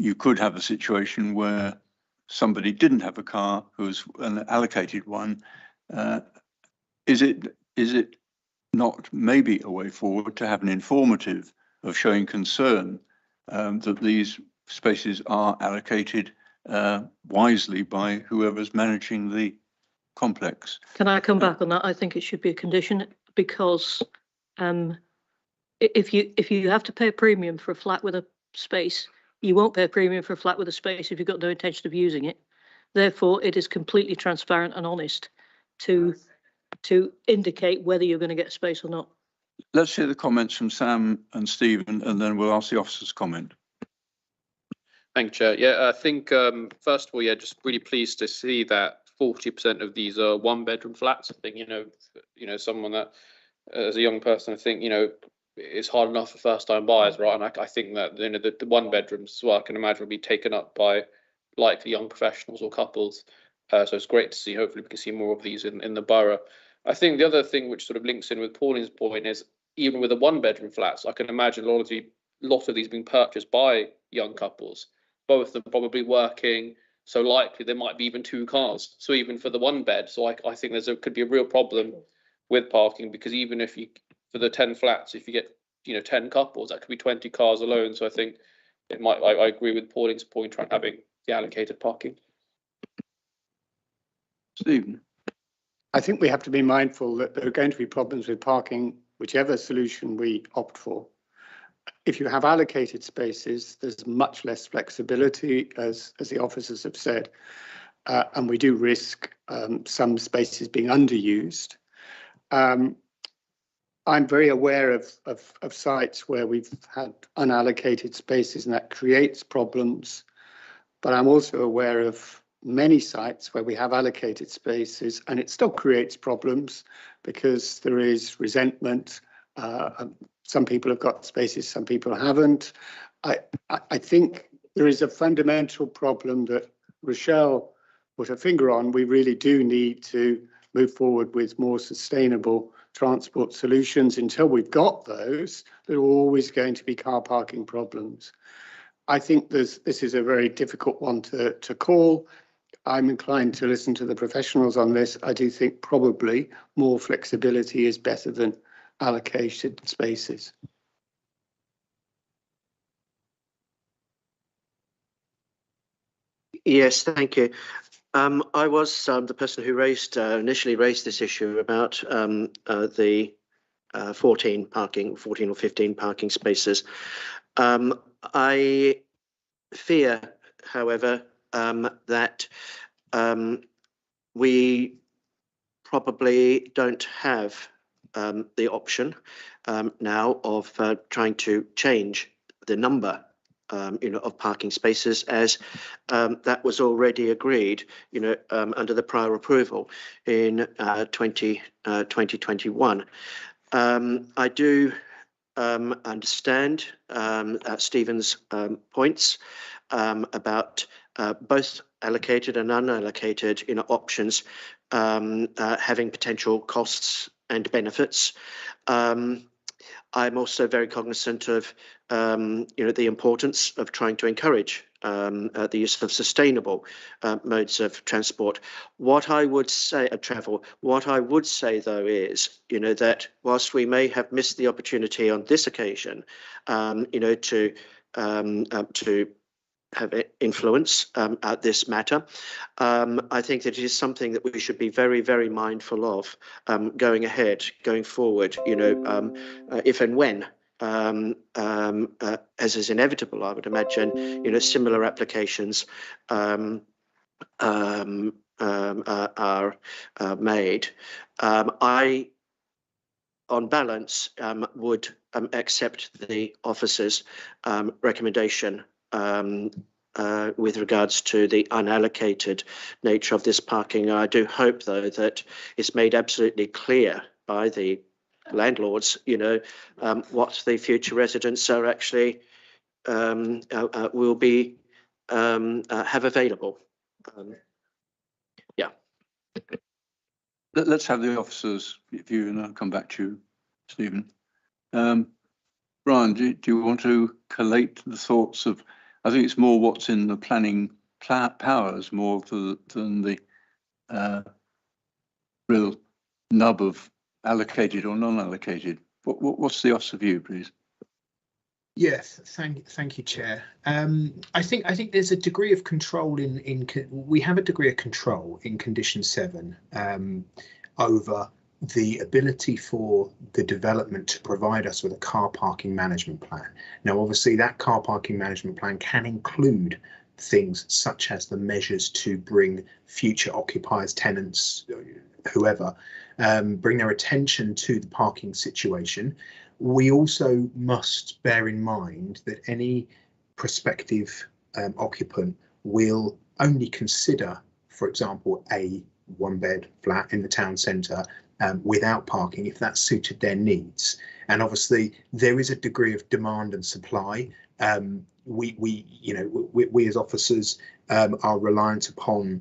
you could have a situation where somebody didn't have a car who's an allocated one. Is it not maybe a way forward to have an informative of showing concern that these spaces are allocated wisely by whoever's managing the complex?
Can I come back on that? I think it should be a condition, because if you have to pay a premium for a flat with a space, you won't pay a premium for a flat with a space if you've got no intention of using it. Therefore, it is completely transparent and honest to indicate whether you're going to get a space or not.
Let's hear the comments from Sam and Stephen, and then we'll ask the officers' comment.
Thank you, Chair. Yeah, I think first of all, yeah, just really pleased to see that 40% of these are one-bedroom flats. I think someone that, as a young person, I think it's hard enough for first-time buyers, right? And I think that the one-bedrooms as well, I can imagine, will be taken up by likely young professionals or couples. So it's great to see. Hopefully, we can see more of these in the borough. I think the other thing which sort of links in with Pauline's point is, even with the one-bedroom flats, I can imagine a lot of these being purchased by young couples, both of them probably working. So likely there might be even 2 cars. So even for the one bed, so I think could be a real problem with parking, because even if for the 10 flats, if you get 10 couples, that could be 20 cars alone. So I think it might. I agree with Pauline's point around having the allocated parking.
Stephen.
I think we have to be mindful that there are going to be problems with parking, whichever solution we opt for. If you have allocated spaces, there's much less flexibility, as the officers have said, and we do risk some spaces being underused. I'm very aware of sites where we've had unallocated spaces, and that creates problems, but I'm also aware of many sites where we have allocated spaces and it still creates problems because there is resentment. Some people have got spaces, some people haven't. I think there is a fundamental problem that Rochelle put her finger on. We really do need to move forward with more sustainable transport solutions. Until we've got those, there are always going to be car parking problems. I think this is a very difficult one to call. I'm inclined to listen to the professionals on this. I do think probably more flexibility is better than allocated spaces.
Yes, thank you. I was the person who initially raised this issue about the 14 or 15 parking spaces. I fear, however, that we probably don't have the option now of trying to change the number of parking spaces, as that was already agreed under the prior approval in 2021. I do understand Stephen's points about both allocated and unallocated options having potential costs and benefits. I'm also very cognizant of, the importance of trying to encourage the use of sustainable modes of transport. What I would say, travel, what I would say though is, that whilst we may have missed the opportunity on this occasion, to have influence at this matter, I think that it is something that we should be very, very mindful of going ahead, going forward, if and when, as is inevitable, I would imagine, similar applications are made. I, on balance, would accept the officer's recommendation with regards to the unallocated nature of this parking. I do hope, though, that it's made absolutely clear by the landlords, what the future residents are actually will be have available. Yeah.
Let's have the officers' view and I'll come back to you, Stephen. Brian, do you want to collate the thoughts of, I think it's more what's in the planning powers more than the real nub of allocated or non-allocated. What's the officer view, please?
Yes, thank you, Chair. I think there's a degree of control we have a degree of control in Condition 7 over the ability for the development to provide us with a car parking management plan. Now, obviously, that car parking management plan can include things such as the measures to bring future occupiers, tenants, whoever, bring their attention to the parking situation. We also must bear in mind that any prospective occupant will only consider, for example, a one-bed flat in the town centre without parking if that suited their needs. And obviously, there is a degree of demand and supply. We as officers are reliant upon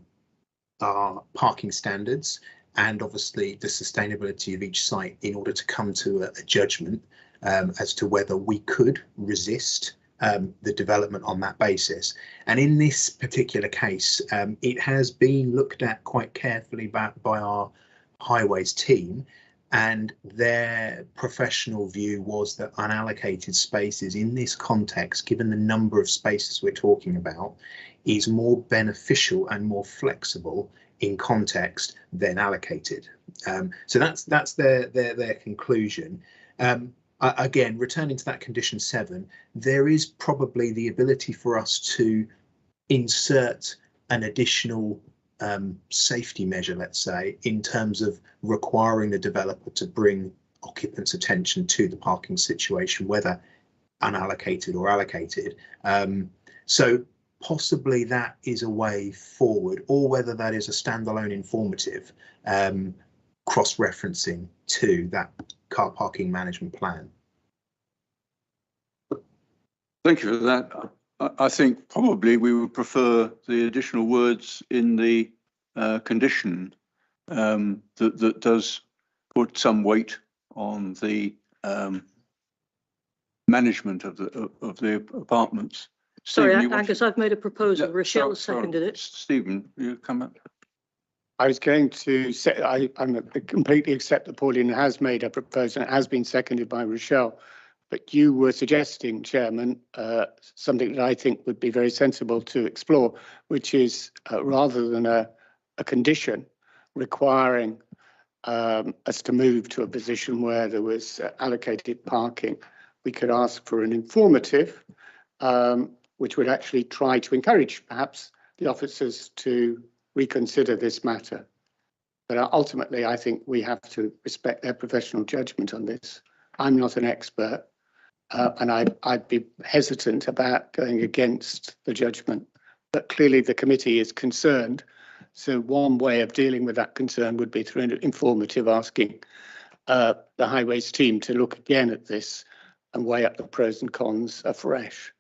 our parking standards and obviously the sustainability of each site in order to come to a judgment as to whether we could resist the development on that basis. And in this particular case, it has been looked at quite carefully by our highways team, and their professional view was that unallocated spaces in this context, given the number of spaces we're talking about, is more beneficial and more flexible in context than allocated. So that's their conclusion. Again, returning to that Condition 7, there is probably the ability for us to insert an additional safety measure, let's say, in terms of requiring the developer to bring occupants' attention to the parking situation, whether unallocated or allocated. So possibly that is a way forward, or whether that is a standalone informative cross-referencing to that car parking management plan.
Thank you for that. I think probably we would prefer the additional words in the condition that does put some weight on the management of the apartments.
Sorry,
Stephen,
Angus, I've made a proposal.
Yeah,
Rochelle
sorry.
seconded it.
Stephen, you come up.
I was going to say, I completely accept that Pauline has made a proposal. It has been seconded by Rochelle, but you were suggesting, Chairman, something that I think would be very sensible to explore, which is rather than a condition requiring us to move to a position where there was allocated parking, we could ask for an informative, which would actually try to encourage perhaps the officers to reconsider this matter. But ultimately, I think we have to respect their professional judgment on this. I'm not an expert, and I'd be hesitant about going against the judgment. But clearly the committee is concerned. So one way of dealing with that concern would be through an informative, asking the highways team to look again at this and weigh up the pros and cons afresh.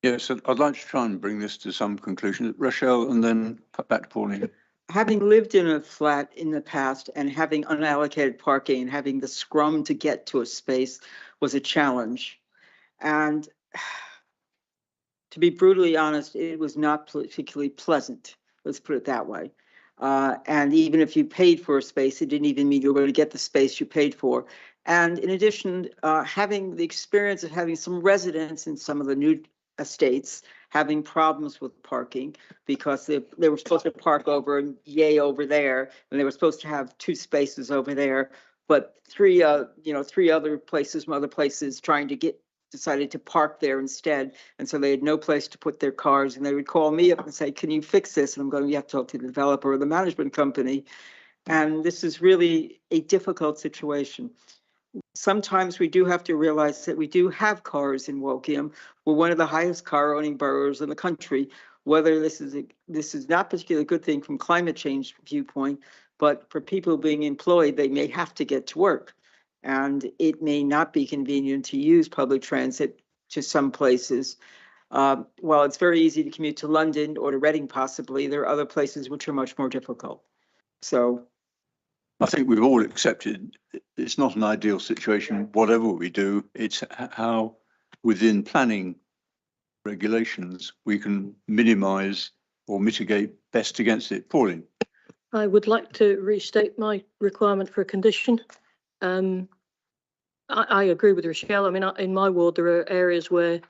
Yes, I'd like to try and bring this to some conclusion. Rochelle, and then back to Pauline.
having lived in a flat in the past and having unallocated parking and having the scrum to get to a space was a challenge. And to be brutally honest, it was not particularly pleasant. Let's put it that way. And even if you paid for a space, it didn't even mean you were going to get the space you paid for. And in addition, having the experience of having some residents in some of the new estates having problems with parking because they were supposed to park over over there, and they were supposed to have 2 spaces over there, but 3 other places from other places decided to park there instead. And so they had no place to put their cars, and they would call me up and say, can you fix this? And I'm going, you have to talk to the developer or the management company. And this is really a difficult situation. Sometimes we do have to realize that we do have cars in Woking. We're one of the highest car owning boroughs in the country. Whether this is not particularly a good thing from climate change viewpoint, but for people being employed, they may have to get to work. And it may not be convenient to use public transit to some places. While it's very easy to commute to London or to Reading possibly, there are other places which are much more difficult. So
I think we've all accepted it's not an ideal situation, whatever we do. It's how within planning regulations we can minimise or mitigate best against it. Pauline.
I would like to restate my requirement for a condition. I agree with Rochelle. I mean, in my ward, there are areas where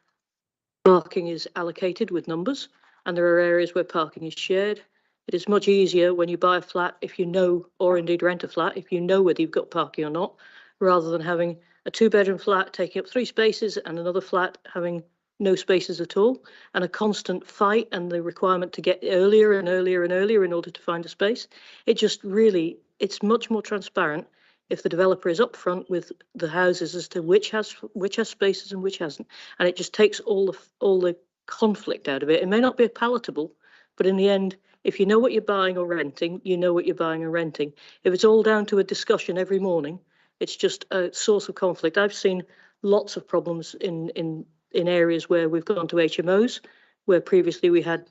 parking is allocated with numbers, and there are areas where parking is shared. It is much easier when you buy a flat, if you know, or indeed rent a flat, if you know whether you've got parking or not, rather than having a 2-bedroom flat taking up 3 spaces and another flat having no spaces at all, and a constant fight and the requirement to get earlier and earlier and earlier in order to find a space. It just really, it's much more transparent if the developer is upfront with the houses as to which has spaces and which hasn't, and it just takes all the conflict out of it. It may not be palatable, but in the end, if you know what you're buying or renting, you know what you're buying and renting. If it's all down to a discussion every morning, it's just a source of conflict. I've seen lots of problems in areas where we've gone to HMOs, where previously we had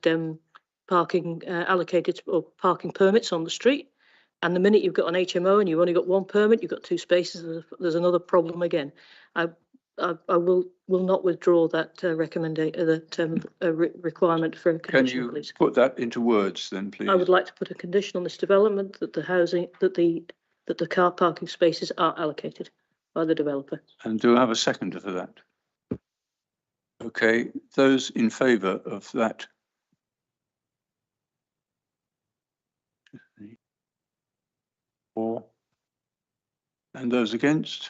parking allocated or parking permits on the street. And the minute you've got an HMO and you've only got 1 permit, you've got 2 spaces, there's another problem again. I will not withdraw that requirement for a condition. Can you please
put that into words then, please?
I would like to put a condition on this development that the car parking spaces are allocated by the developer.
And do I have a seconder for that? Okay, those in favour of that? 4. And those against?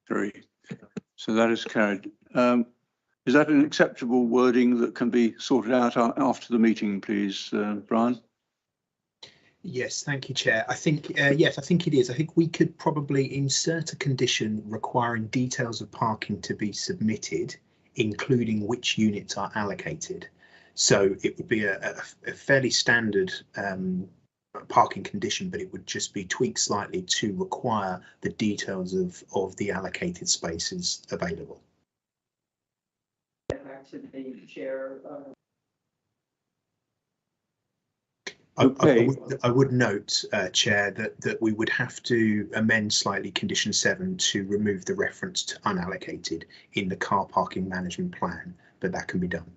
3. So that is carried. Is that an acceptable wording that can be sorted out after the meeting, please, Brian?
Yes, thank you, Chair. I think, yes, I think it is. I think we could probably insert a condition requiring details of parking to be submitted, including which units are allocated. So it would be a fairly standard parking condition, but it would just be tweaked slightly to require the details of the allocated spaces available.
Back to the chair.
Okay.
I would note, Chair, that we would have to amend slightly condition 7 to remove the reference to unallocated in the car parking management plan, but that can be done.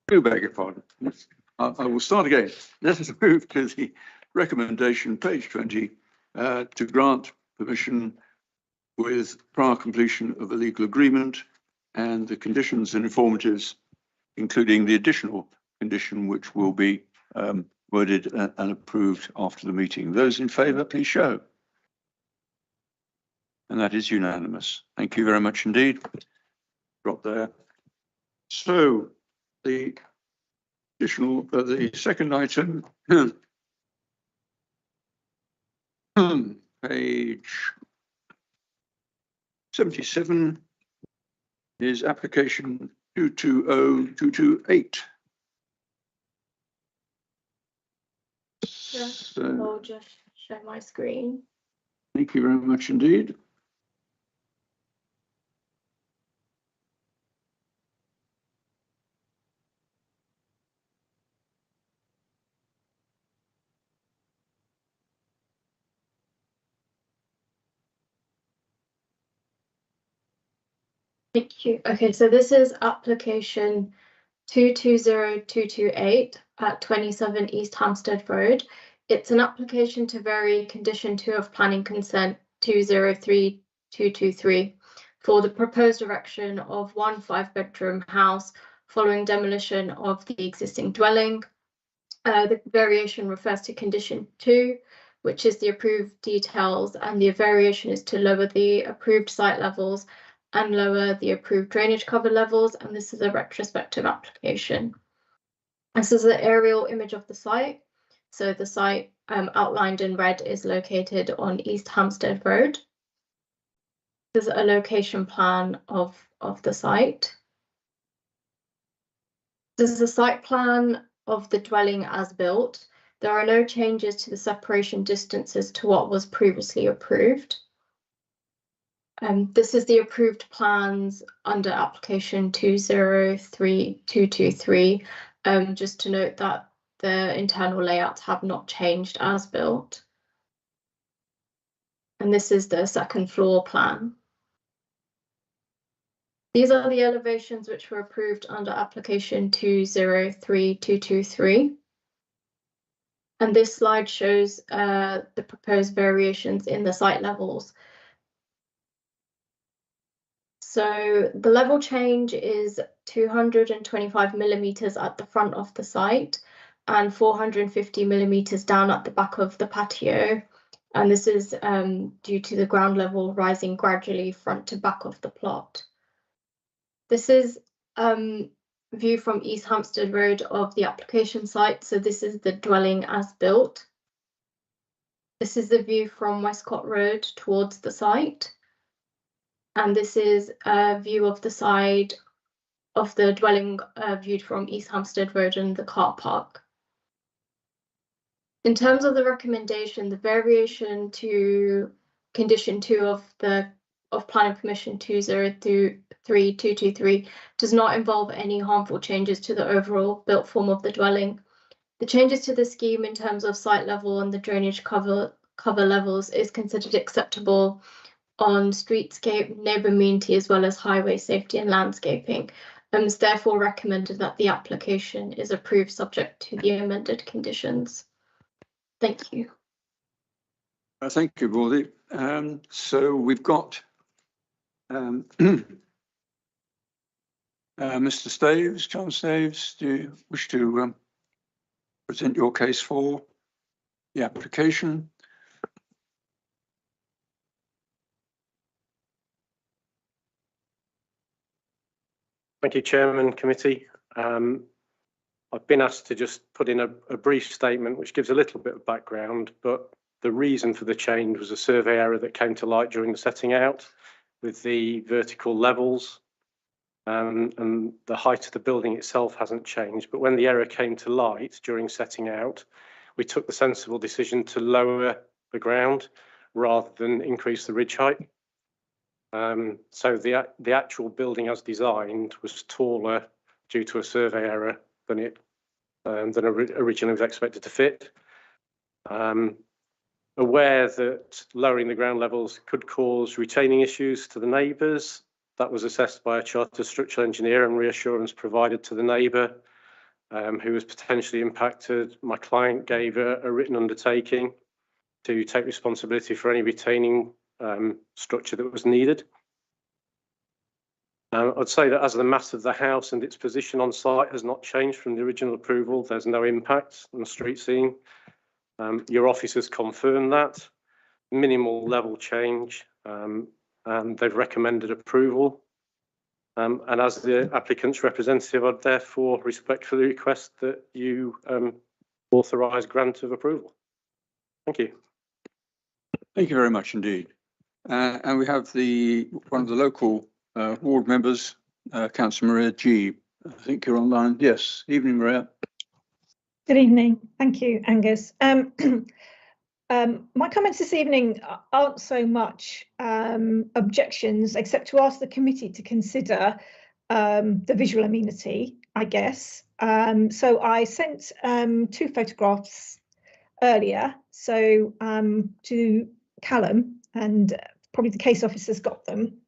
I beg your pardon. I will start again. Let us move to the recommendation, page 20, to grant permission with prior completion of a legal agreement and the conditions and informatives, including the additional condition which will be worded and approved after the meeting. Those in favour, please show. And that is unanimous. Thank you very much indeed. Drop there. So the additional, the second item Page 77 is application 220228. So,
I'll just share my screen.
thank you very much indeed.
Thank you. Okay, so this is application 220228 at 27 East Hampstead Road. It's an application to vary condition 2 of planning consent 203223 for the proposed erection of one 5-bedroom house following demolition of the existing dwelling. The variation refers to condition 2, which is the approved details, and the variation is to lower the approved site levels and lower the approved drainage cover levels, and this is a retrospective application. This is an aerial image of the site. So the site outlined in red is located on East Hampstead Road. This is a location plan of the site. This is a site plan of the dwelling as built. There are no changes to the separation distances to what was previously approved. This is the approved plans under application 203223. Just to note that the internal layouts have not changed as built. And this is the second floor plan. These are the elevations which were approved under application 203223. And this slide shows the proposed variations in the site levels. So the level change is 225 millimeters at the front of the site and 450 millimeters down at the back of the patio. And this is due to the ground level rising gradually front to back of the plot. This is view from East Hampstead Road of the application site. So this is the dwelling as built. This is the view from Westcott Road towards the site. And this is a view of the side of the dwelling viewed from East Hampstead Road and the car park. In terms of the recommendation, the variation to condition 2 of planning permission 203223 does not involve any harmful changes to the overall built form of the dwelling. The changes to the scheme in terms of site level and the drainage cover levels is considered acceptable on streetscape, neighbour amenity, as well as highway safety and landscaping. It's therefore recommended that the application is approved subject to the amended conditions. Thank you.
Thank you, Baldy. So we've got Mr. Staves, John Staves, do you wish to present your case for the application?
Thank you, Chairman, Committee. I've been asked to just put in a brief statement which gives a little bit of background, but the reason for the change was a survey error that came to light during the setting out with the vertical levels, and the height of the building itself hasn't changed. But when the error came to light during setting out, we took the sensible decision to lower the ground rather than increase the ridge height. So the actual building as designed was taller due to a survey error than originally was expected to fit. Aware that lowering the ground levels could cause retaining issues to the neighbours, that was assessed by a chartered structural engineer and reassurance provided to the neighbour who was potentially impacted. My client gave a written undertaking to take responsibility for any retaining structure that was needed. I'd say that as the mass of the house and its position on site has not changed from the original approval, there's no impact on the street scene. Your officers confirmed that. Minimal level change, and they've recommended approval. And as the applicant's representative, I'd therefore respectfully request that you authorise grant of approval. Thank you.
Thank you very much indeed. And we have one of the local ward members, Councillor Maria G. I think you're online. Yes. Evening, Maria.
Good evening. Thank you, Angus. My comments this evening aren't so much objections, except to ask the committee to consider the visual amenity, I guess. So I sent 2 photographs earlier, so to Callum, and probably the case officer's got them.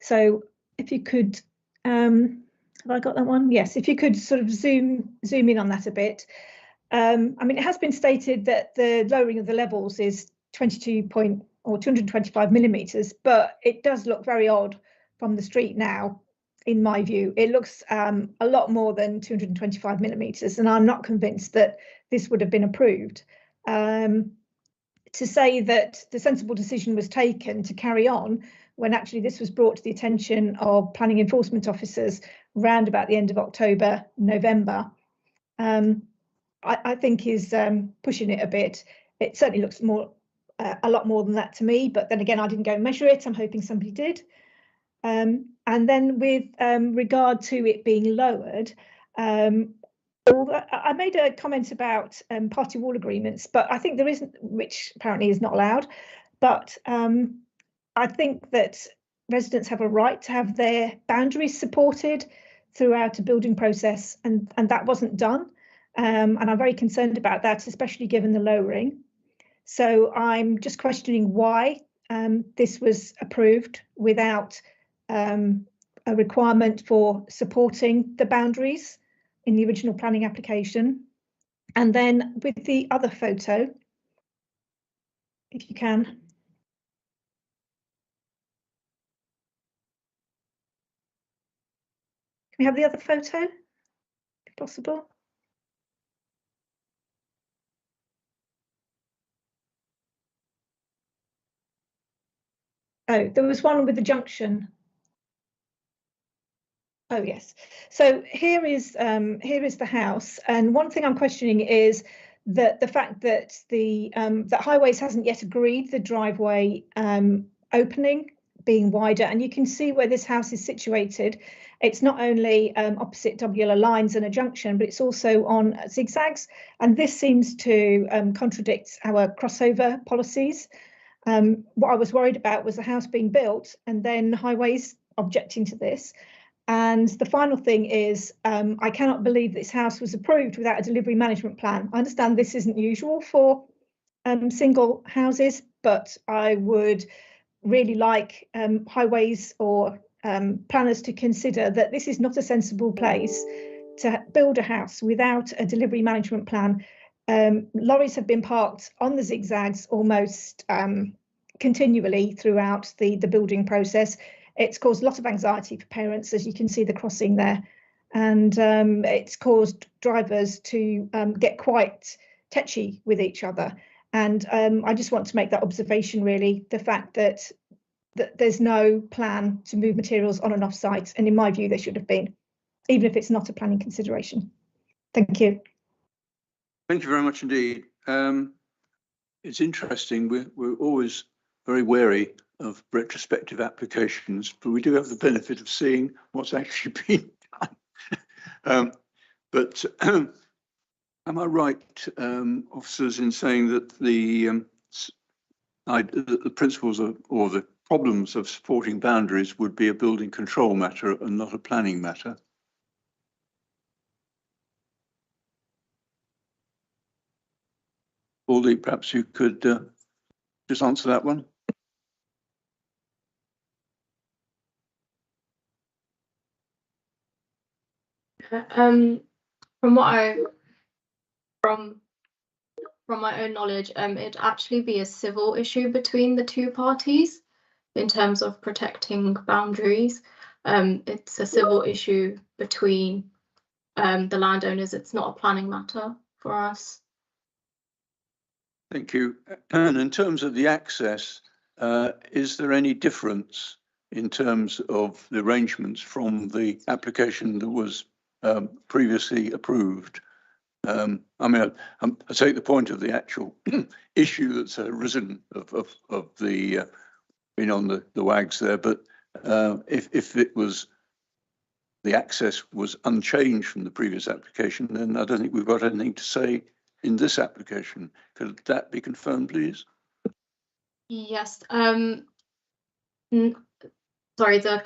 So if you could, have I got that one? Yes, if you could sort of zoom in on that a bit. I mean, it has been stated that the lowering of the levels is 225 millimetres, but it does look very odd from the street now, in my view. It looks a lot more than 225 millimetres, and I'm not convinced that this would have been approved. To say that the sensible decision was taken to carry on when actually this was brought to the attention of planning enforcement officers round about the end of October, November, I think is pushing it a bit. It certainly looks a lot more than that to me, but then again, I didn't go and measure it. I'm hoping somebody did. And then with regard to it being lowered, I made a comment about party wall agreements, but I think there isn't, which apparently is not allowed. But I think that residents have a right to have their boundaries supported throughout a building process, and that wasn't done. And I'm very concerned about that, especially given the lowering. So I'm just questioning why this was approved without a requirement for supporting the boundaries in the original planning application. And then with the other photo, if you can. Can we have the other photo, if possible? Oh, there was one with the junction. Oh yes. So here is the house, and one thing I'm questioning is that the fact that that Highways hasn't yet agreed the driveway opening being wider, and you can see where this house is situated. It's not only opposite double yellow lines and a junction, but it's also on zigzags, and this seems to contradict our crossover policies. What I was worried about was the house being built and then Highways objecting to this. And the final thing is, I cannot believe this house was approved without a delivery management plan. I understand this isn't usual for single houses, but I would really like Highways or planners to consider that this is not a sensible place to build a house without a delivery management plan. Lorries have been parked on the zigzags almost continually throughout the building process. It's caused a lot of anxiety for parents, as you can see the crossing there, and it's caused drivers to get quite tetchy with each other. And I just want to make that observation, really, the fact that there's no plan to move materials on and off site, and in my view there should have been, even if it's not a planning consideration. Thank you.
Thank you very much indeed. It's interesting, we're always very wary of retrospective applications, but we do have the benefit of seeing what's actually been done. But am I right, officers, in saying that the principles or the problems of supporting boundaries would be a building control matter and not a planning matter? Baldy, perhaps you could just answer that one.
From my own knowledge, it'd actually be a civil issue between the two parties in terms of protecting boundaries. It's a civil issue between the landowners. It's not a planning matter for us.
Thank you. And in terms of the access, is there any difference in terms of the arrangements from the application that was previously approved? I mean, I take the point of the actual issue that's arisen of the being on the WAGs there, but if it was the access was unchanged from the previous application, then I don't think we've got anything to say in this application. Could that be confirmed, please?
Yes. Sorry, the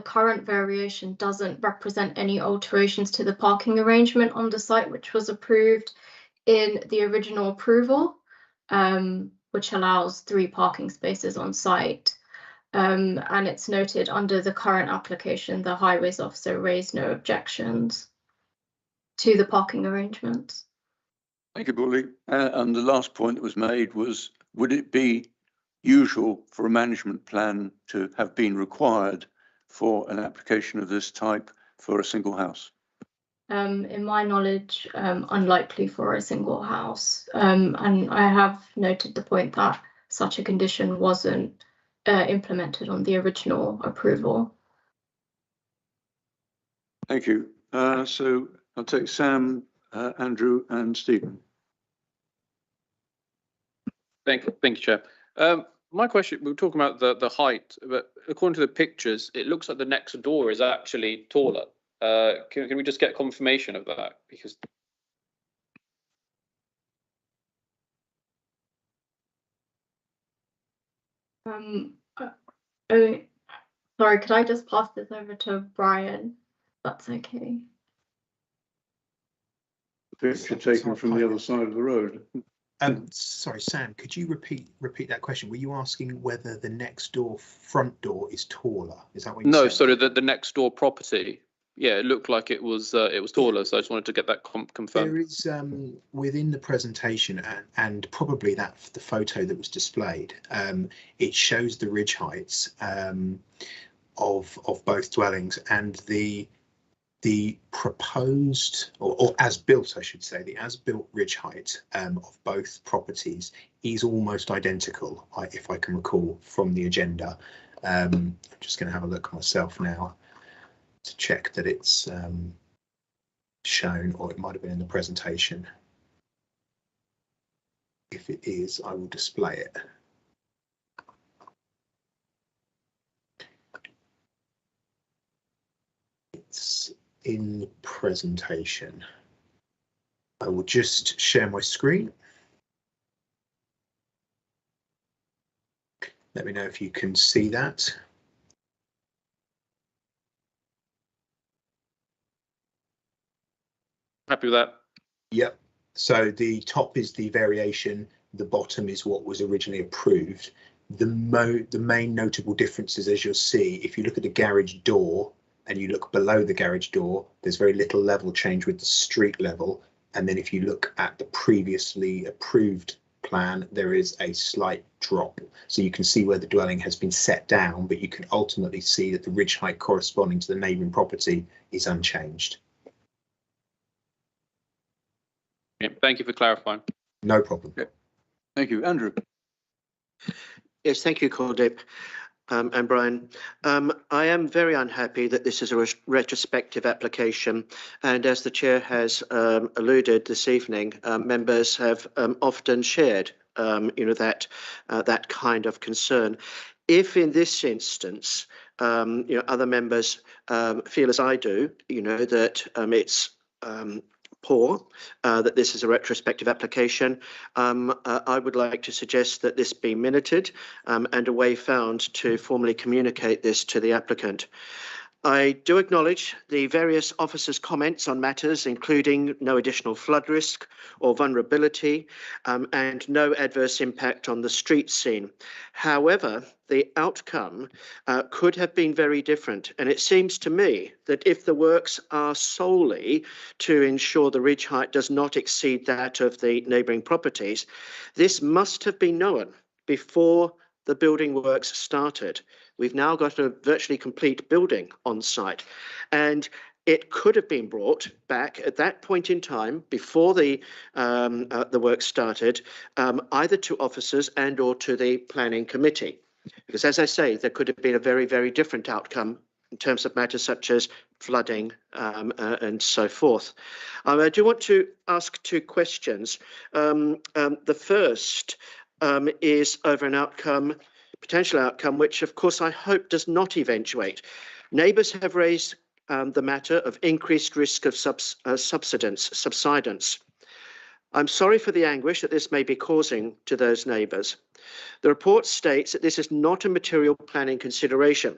current variation doesn't represent any alterations to the parking arrangement on the site, which was approved in the original approval, which allows 3 parking spaces on site. And it's noted under the current application, the highways officer raised no objections to the parking arrangements.
Thank you, Bully. And the last point that was made was, would it be usual for a management plan to have been required for an application of this type for a single house?
In my knowledge, unlikely for a single house. And I have noted the point that such a condition wasn't implemented on the original approval.
Thank you. So I'll take Sam, Andrew and Stephen.
Thank you, Chair. My question, we were talking about the height, but according to the pictures, it looks like the next door is actually taller. Can we just get confirmation of that? Because
Sorry, could I just pass this over to Brian? That's okay.
Picture taken from the other side of the road.
Sorry, Sam, could you repeat that question? Were you asking whether the next door front door is taller? Is that what you said?
no, sorry, the next door property. Yeah, it looked like it was taller, so I just wanted to get that confirmed.
There is within the presentation and probably the photo that was displayed, it shows the ridge heights of both dwellings, and the proposed or as built, I should say, the as built ridge height of both properties is almost identical, if I can recall from the agenda. I'm just going to have a look myself now to check that it's shown, or it might have been in the presentation. If it is, I will display it. It's in the presentation. I will just share my screen. Let me know if you can see that.
Happy with that?
Yep. So the top is the variation, the bottom is what was originally approved. The main notable differences, as you'll see, if you look at the garage door and you look below the garage door, there's very little level change with the street level. And then if you look at the previously approved plan, there is a slight drop. So you can see where the dwelling has been set down, but you can ultimately see that the ridge height corresponding to the neighbouring property is unchanged.
Thank you for clarifying.
No problem.
Okay. Thank you, Andrew.
Yes, thank you, Cordeep and Brian. I am very unhappy that this is a retrospective application, and as the chair has alluded this evening, members have often shared that kind of concern. If in this instance, other members feel as I do, that it's poor, that this is a retrospective application, I would like to suggest that this be minuted and a way found to formally communicate this to the applicant. I do acknowledge the various officers' comments on matters, including no additional flood risk or vulnerability and no adverse impact on the street scene. However, the outcome could have been very different. And it seems to me that if the works are solely to ensure the ridge height does not exceed that of the neighbouring properties, this must have been known before the building works started. We've now got a virtually complete building on site, and it could have been brought back at that point in time before the work started, either to officers and/or to the planning committee, because as I say, there could have been a very, very different outcome in terms of matters such as flooding and so forth. I do want to ask two questions. The first is over an outcome, potential outcome, which of course I hope does not eventuate. Neighbours have raised the matter of increased risk of subsidence. I'm sorry for the anguish that this may be causing to those neighbours. The report states that this is not a material planning consideration.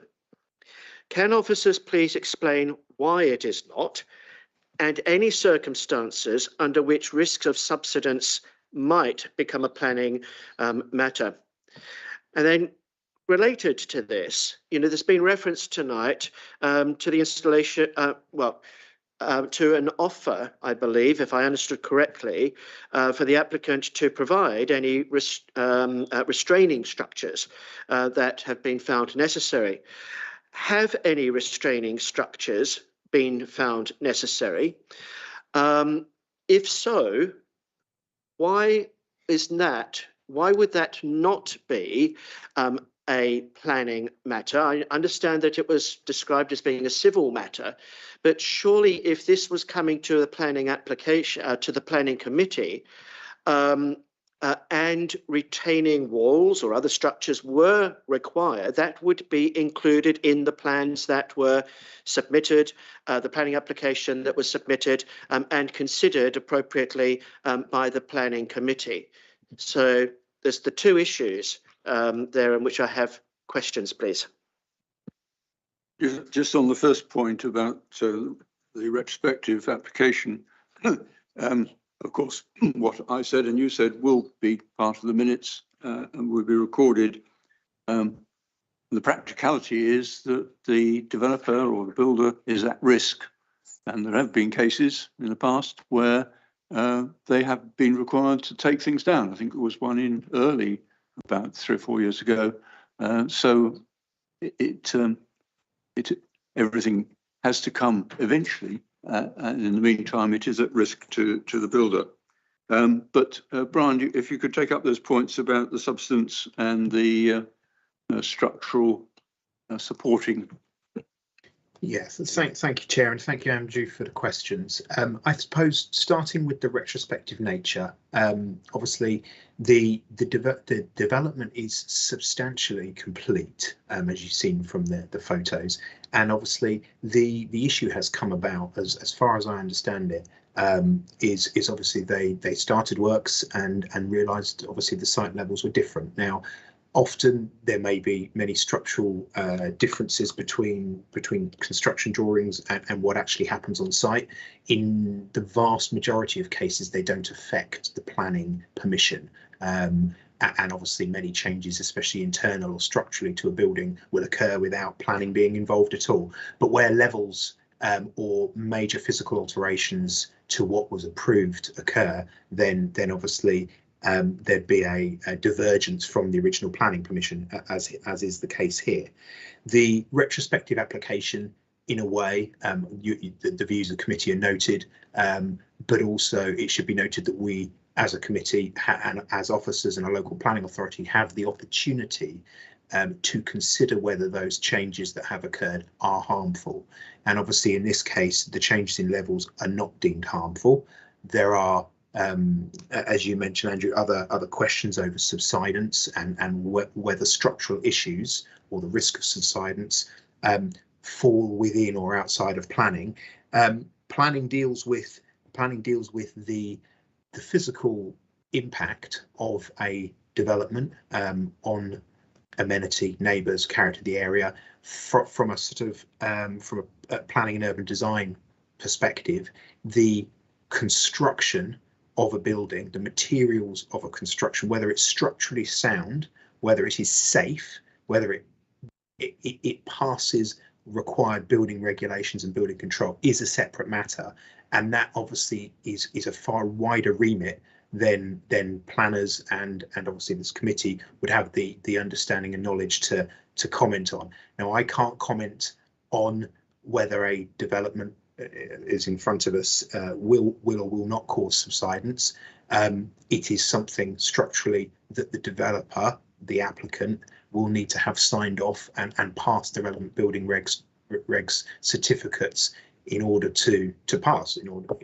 Can officers please explain why it is not, and any circumstances under which risks of subsidence might become a planning matter? And then related to this, there's been reference tonight to the installation, to an offer, I believe, if I understood correctly, for the applicant to provide any restraining structures that have been found necessary. Have any restraining structures been found necessary? If so, why would that not be a planning matter? I understand that it was described as being a civil matter, but surely if this was coming to the planning application, to the planning committee, and retaining walls or other structures were required, that would be included in the plans that were submitted, the planning application that was submitted and considered appropriately by the planning committee. So there's the two issues there in which I have questions, please.
Just on the first point about the retrospective application, of course, what I said and you said will be part of the minutes and will be recorded. The practicality is that the developer or the builder is at risk, and there have been cases in the past where they have been required to take things down. I think there was one in Early about 3 or 4 years ago. So everything has to come eventually. And in the meantime, it is at risk to the builder. But Brian, if you could take up those points about the substance and the structural supporting.
Yes, thank you, Chair, and thank you, Andrew, for the questions. I suppose starting with the retrospective nature, obviously the development is substantially complete, as you've seen from the photos, and obviously the issue has come about, as far as I understand it, is obviously they started works and realised obviously the site levels were different. Now, often there may be many structural differences between construction drawings and what actually happens on site. In the vast majority of cases, they don't affect the planning permission. And obviously many changes, especially internal or structurally to a building, will occur without planning being involved at all. But where levels or major physical alterations to what was approved occur, then obviously there'd be a divergence from the original planning permission, as is the case here. The retrospective application, in a way, the views of the committee are noted, but also it should be noted that we, as a committee and as officers and a local planning authority, have the opportunity to consider whether those changes that have occurred are harmful. And obviously, in this case, the changes in levels are not deemed harmful. There are, as you mentioned, Andrew, other questions over subsidence and whether structural issues or the risk of subsidence fall within or outside of planning. Planning deals with the physical impact of a development on amenity, neighbours, character of the area from a sort of from a planning and urban design perspective. The construction of a building, the materials of a construction, whether it's structurally sound, whether it is safe, whether it passes required building regulations and building control, is a separate matter, and that obviously is a far wider remit than planners and obviously this committee would have the understanding and knowledge to comment on. Now, I can't comment on whether a development is in front of us will or will not cause subsidence. It is something structurally that the developer, the applicant, will need to have signed off and pass the relevant building regs regs certificates in order to pass, in order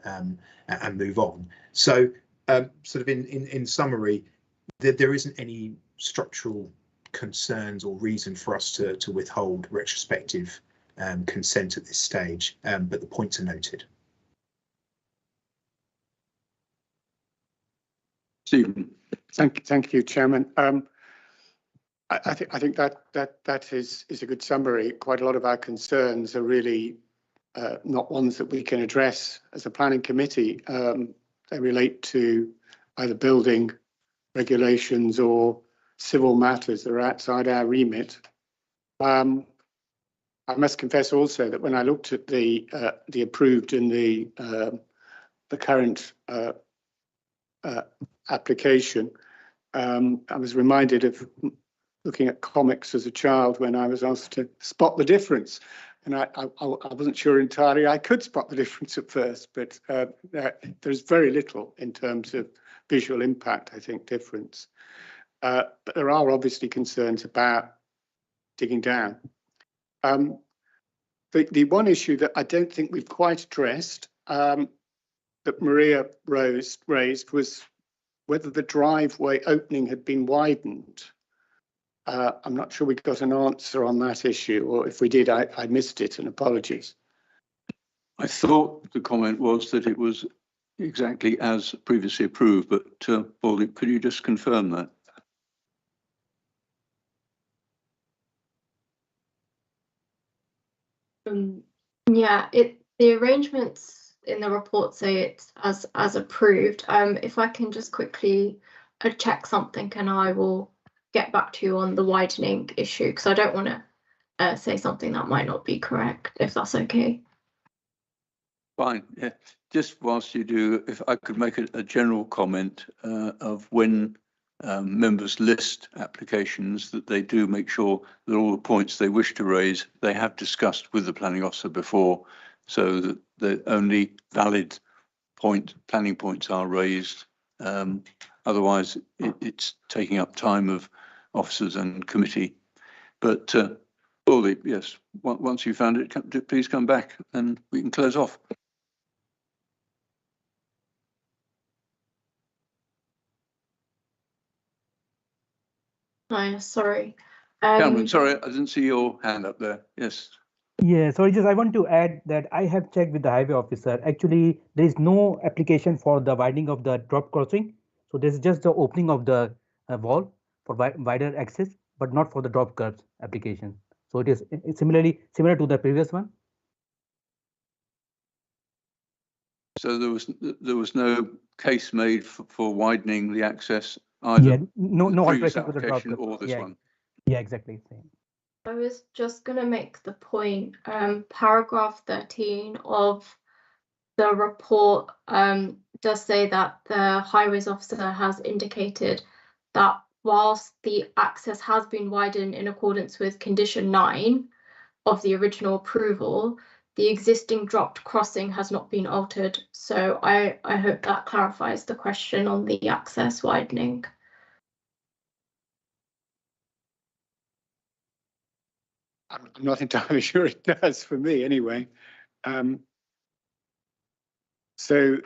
and move on. So sort of in summary, there isn't any structural concerns or reason for us to withhold retrospective consent at this stage, but the points are noted.
Stephen.
Thank you, Chairman. I think that is a good summary. Quite a lot of our concerns are really not ones that we can address as a planning committee. They relate to either building regulations or civil matters that are outside our remit. I must confess also that when I looked at the approved and the current application, I was reminded of looking at comics as a child when I was asked to spot the difference. And I wasn't sure entirely I could spot the difference at first, but there's very little in terms of visual impact, I think, difference. But there are obviously concerns about digging down. The one issue that I don't think we've quite addressed, that Maria raised, was whether the driveway opening had been widened. I'm not sure we got an answer on that issue, or if we did, I missed it, and apologies.
I thought the comment was that it was exactly as previously approved, but Paul, could you just confirm that?
Yeah, the arrangements in the report say it's as approved. If I can just quickly check something, and I will get back to you on the widening issue, because I don't want to say something that might not be correct, if that's okay.
Fine, yeah. Just whilst you do, if I could make a general comment of when members list applications, that they do make sure that all the points they wish to raise, they have discussed with the planning officer before, so that the only valid planning points are raised. Otherwise, it's taking up time of officers and committee. But Paulie, yes, once you've found it, please come back and we can close off.
Oh, sorry.
Cameron, sorry, I didn't see your hand up there. Yes.
Yeah, sorry, I want to add that I have checked with the highway officer. Actually, there is no application for the widening of the drop crossing. So this is just the opening of the wall for wider access, but not for the drop curbs application. So it's similar to the previous one.
So there was no case made for widening the access either.
Yeah, no
previous
alteration to the drop
application
curb.
or this one.
Yeah, exactly. Same.
I was just going to make the point, paragraph 13 of the report does say that the highways officer has indicated that whilst the access has been widened in accordance with condition 9 of the original approval, the existing dropped crossing has not been altered. So I hope that clarifies the question on the access widening.
I'm not entirely sure it does, for me anyway. So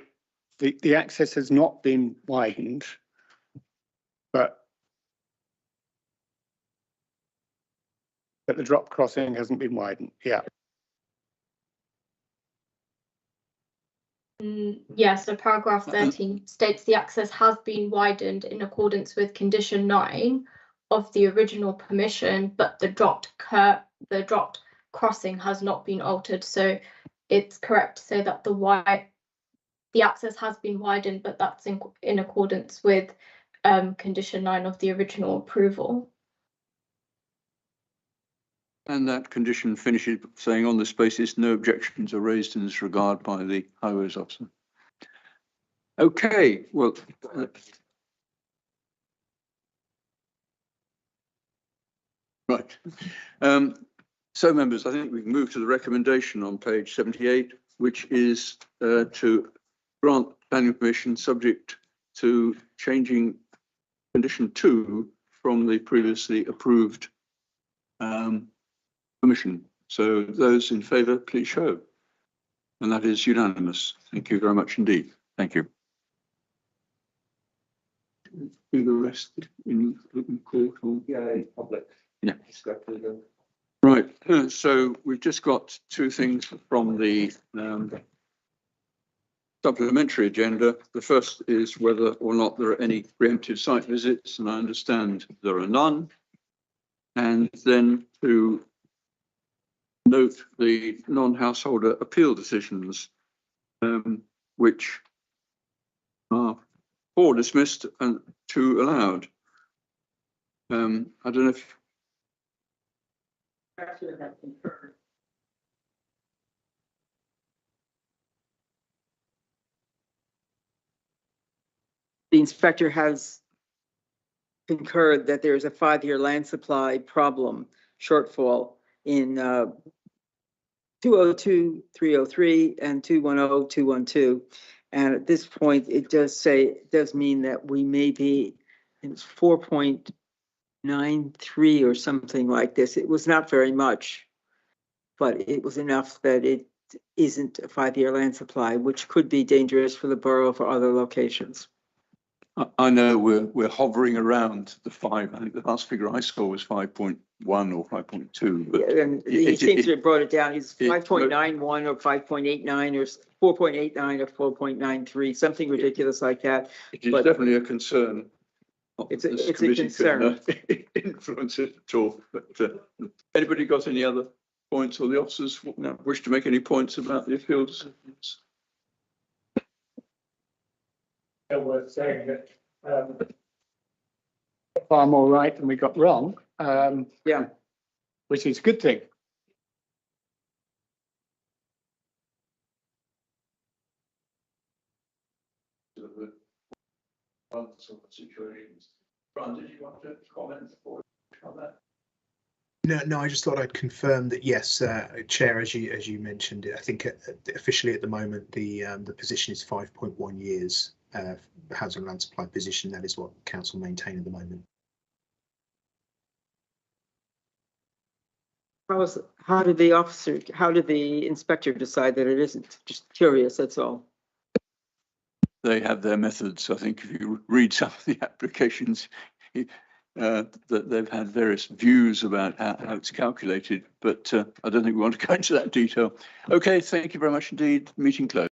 the access has not been widened, but the drop crossing hasn't been widened. Yeah.
Yeah, so paragraph 13 states the access has been widened in accordance with condition 9 of the original permission, but the dropped crossing has not been altered. So it's correct to say that the access has been widened, but that's in accordance with condition 9 of the original approval.
And that condition finishes saying, on this basis, no objections are raised in this regard by the highways officer. Okay, well, right. So members, I think we can move to the recommendation on page 78, which is to grant planning permission subject to changing condition 2 from the previously approved permission. So those in favour, please show. And that is unanimous. Thank you very much indeed. Thank you. Do the rest in court or?
Yeah, public.
Yeah. Right, so we've just got two things from the supplementary agenda. The first is whether or not there are any preemptive site visits, and I understand there are none. And then to note the non-householder appeal decisions, which are 4 dismissed and 2 allowed. I don't know if
The inspector has concurred that there is a 5-year land supply problem shortfall in 202, 303 and 210, 212. And at this point, it does mean that we may be in 4.93 or something like this. It was not very much, but it was enough that it isn't a 5-year land supply, which could be dangerous for the borough for other locations.
I know we're hovering around the 5. I think the last figure I saw was 5.1 or 5.2. But
Yeah, and he seems to have brought it down. He's 5.91 or 5.89 or 4.89 or 4.93, something ridiculous like that.
It is
but-
definitely a concern.
It's a
This committee
concern.
can, influence it at all. But anybody got any other points, or the officers wish to make any points about the appeal decisions?
Worth saying that far more right than we got wrong.
Yeah.
Which is a good thing.
Situations. Ron, did you want to comment on that?
No, I just thought I'd confirm that yes, Chair, as you mentioned, I think officially at the moment the position is 5.1 years. Housing land supply position. That is what council maintain at the moment.
How did the inspector decide that it isn't? Just curious, that's all.
They have their methods. I think if you read some of the applications, that they've had various views about how it's calculated, but I don't think we want to go into that detail. Okay, thank you very much indeed. Meeting closed.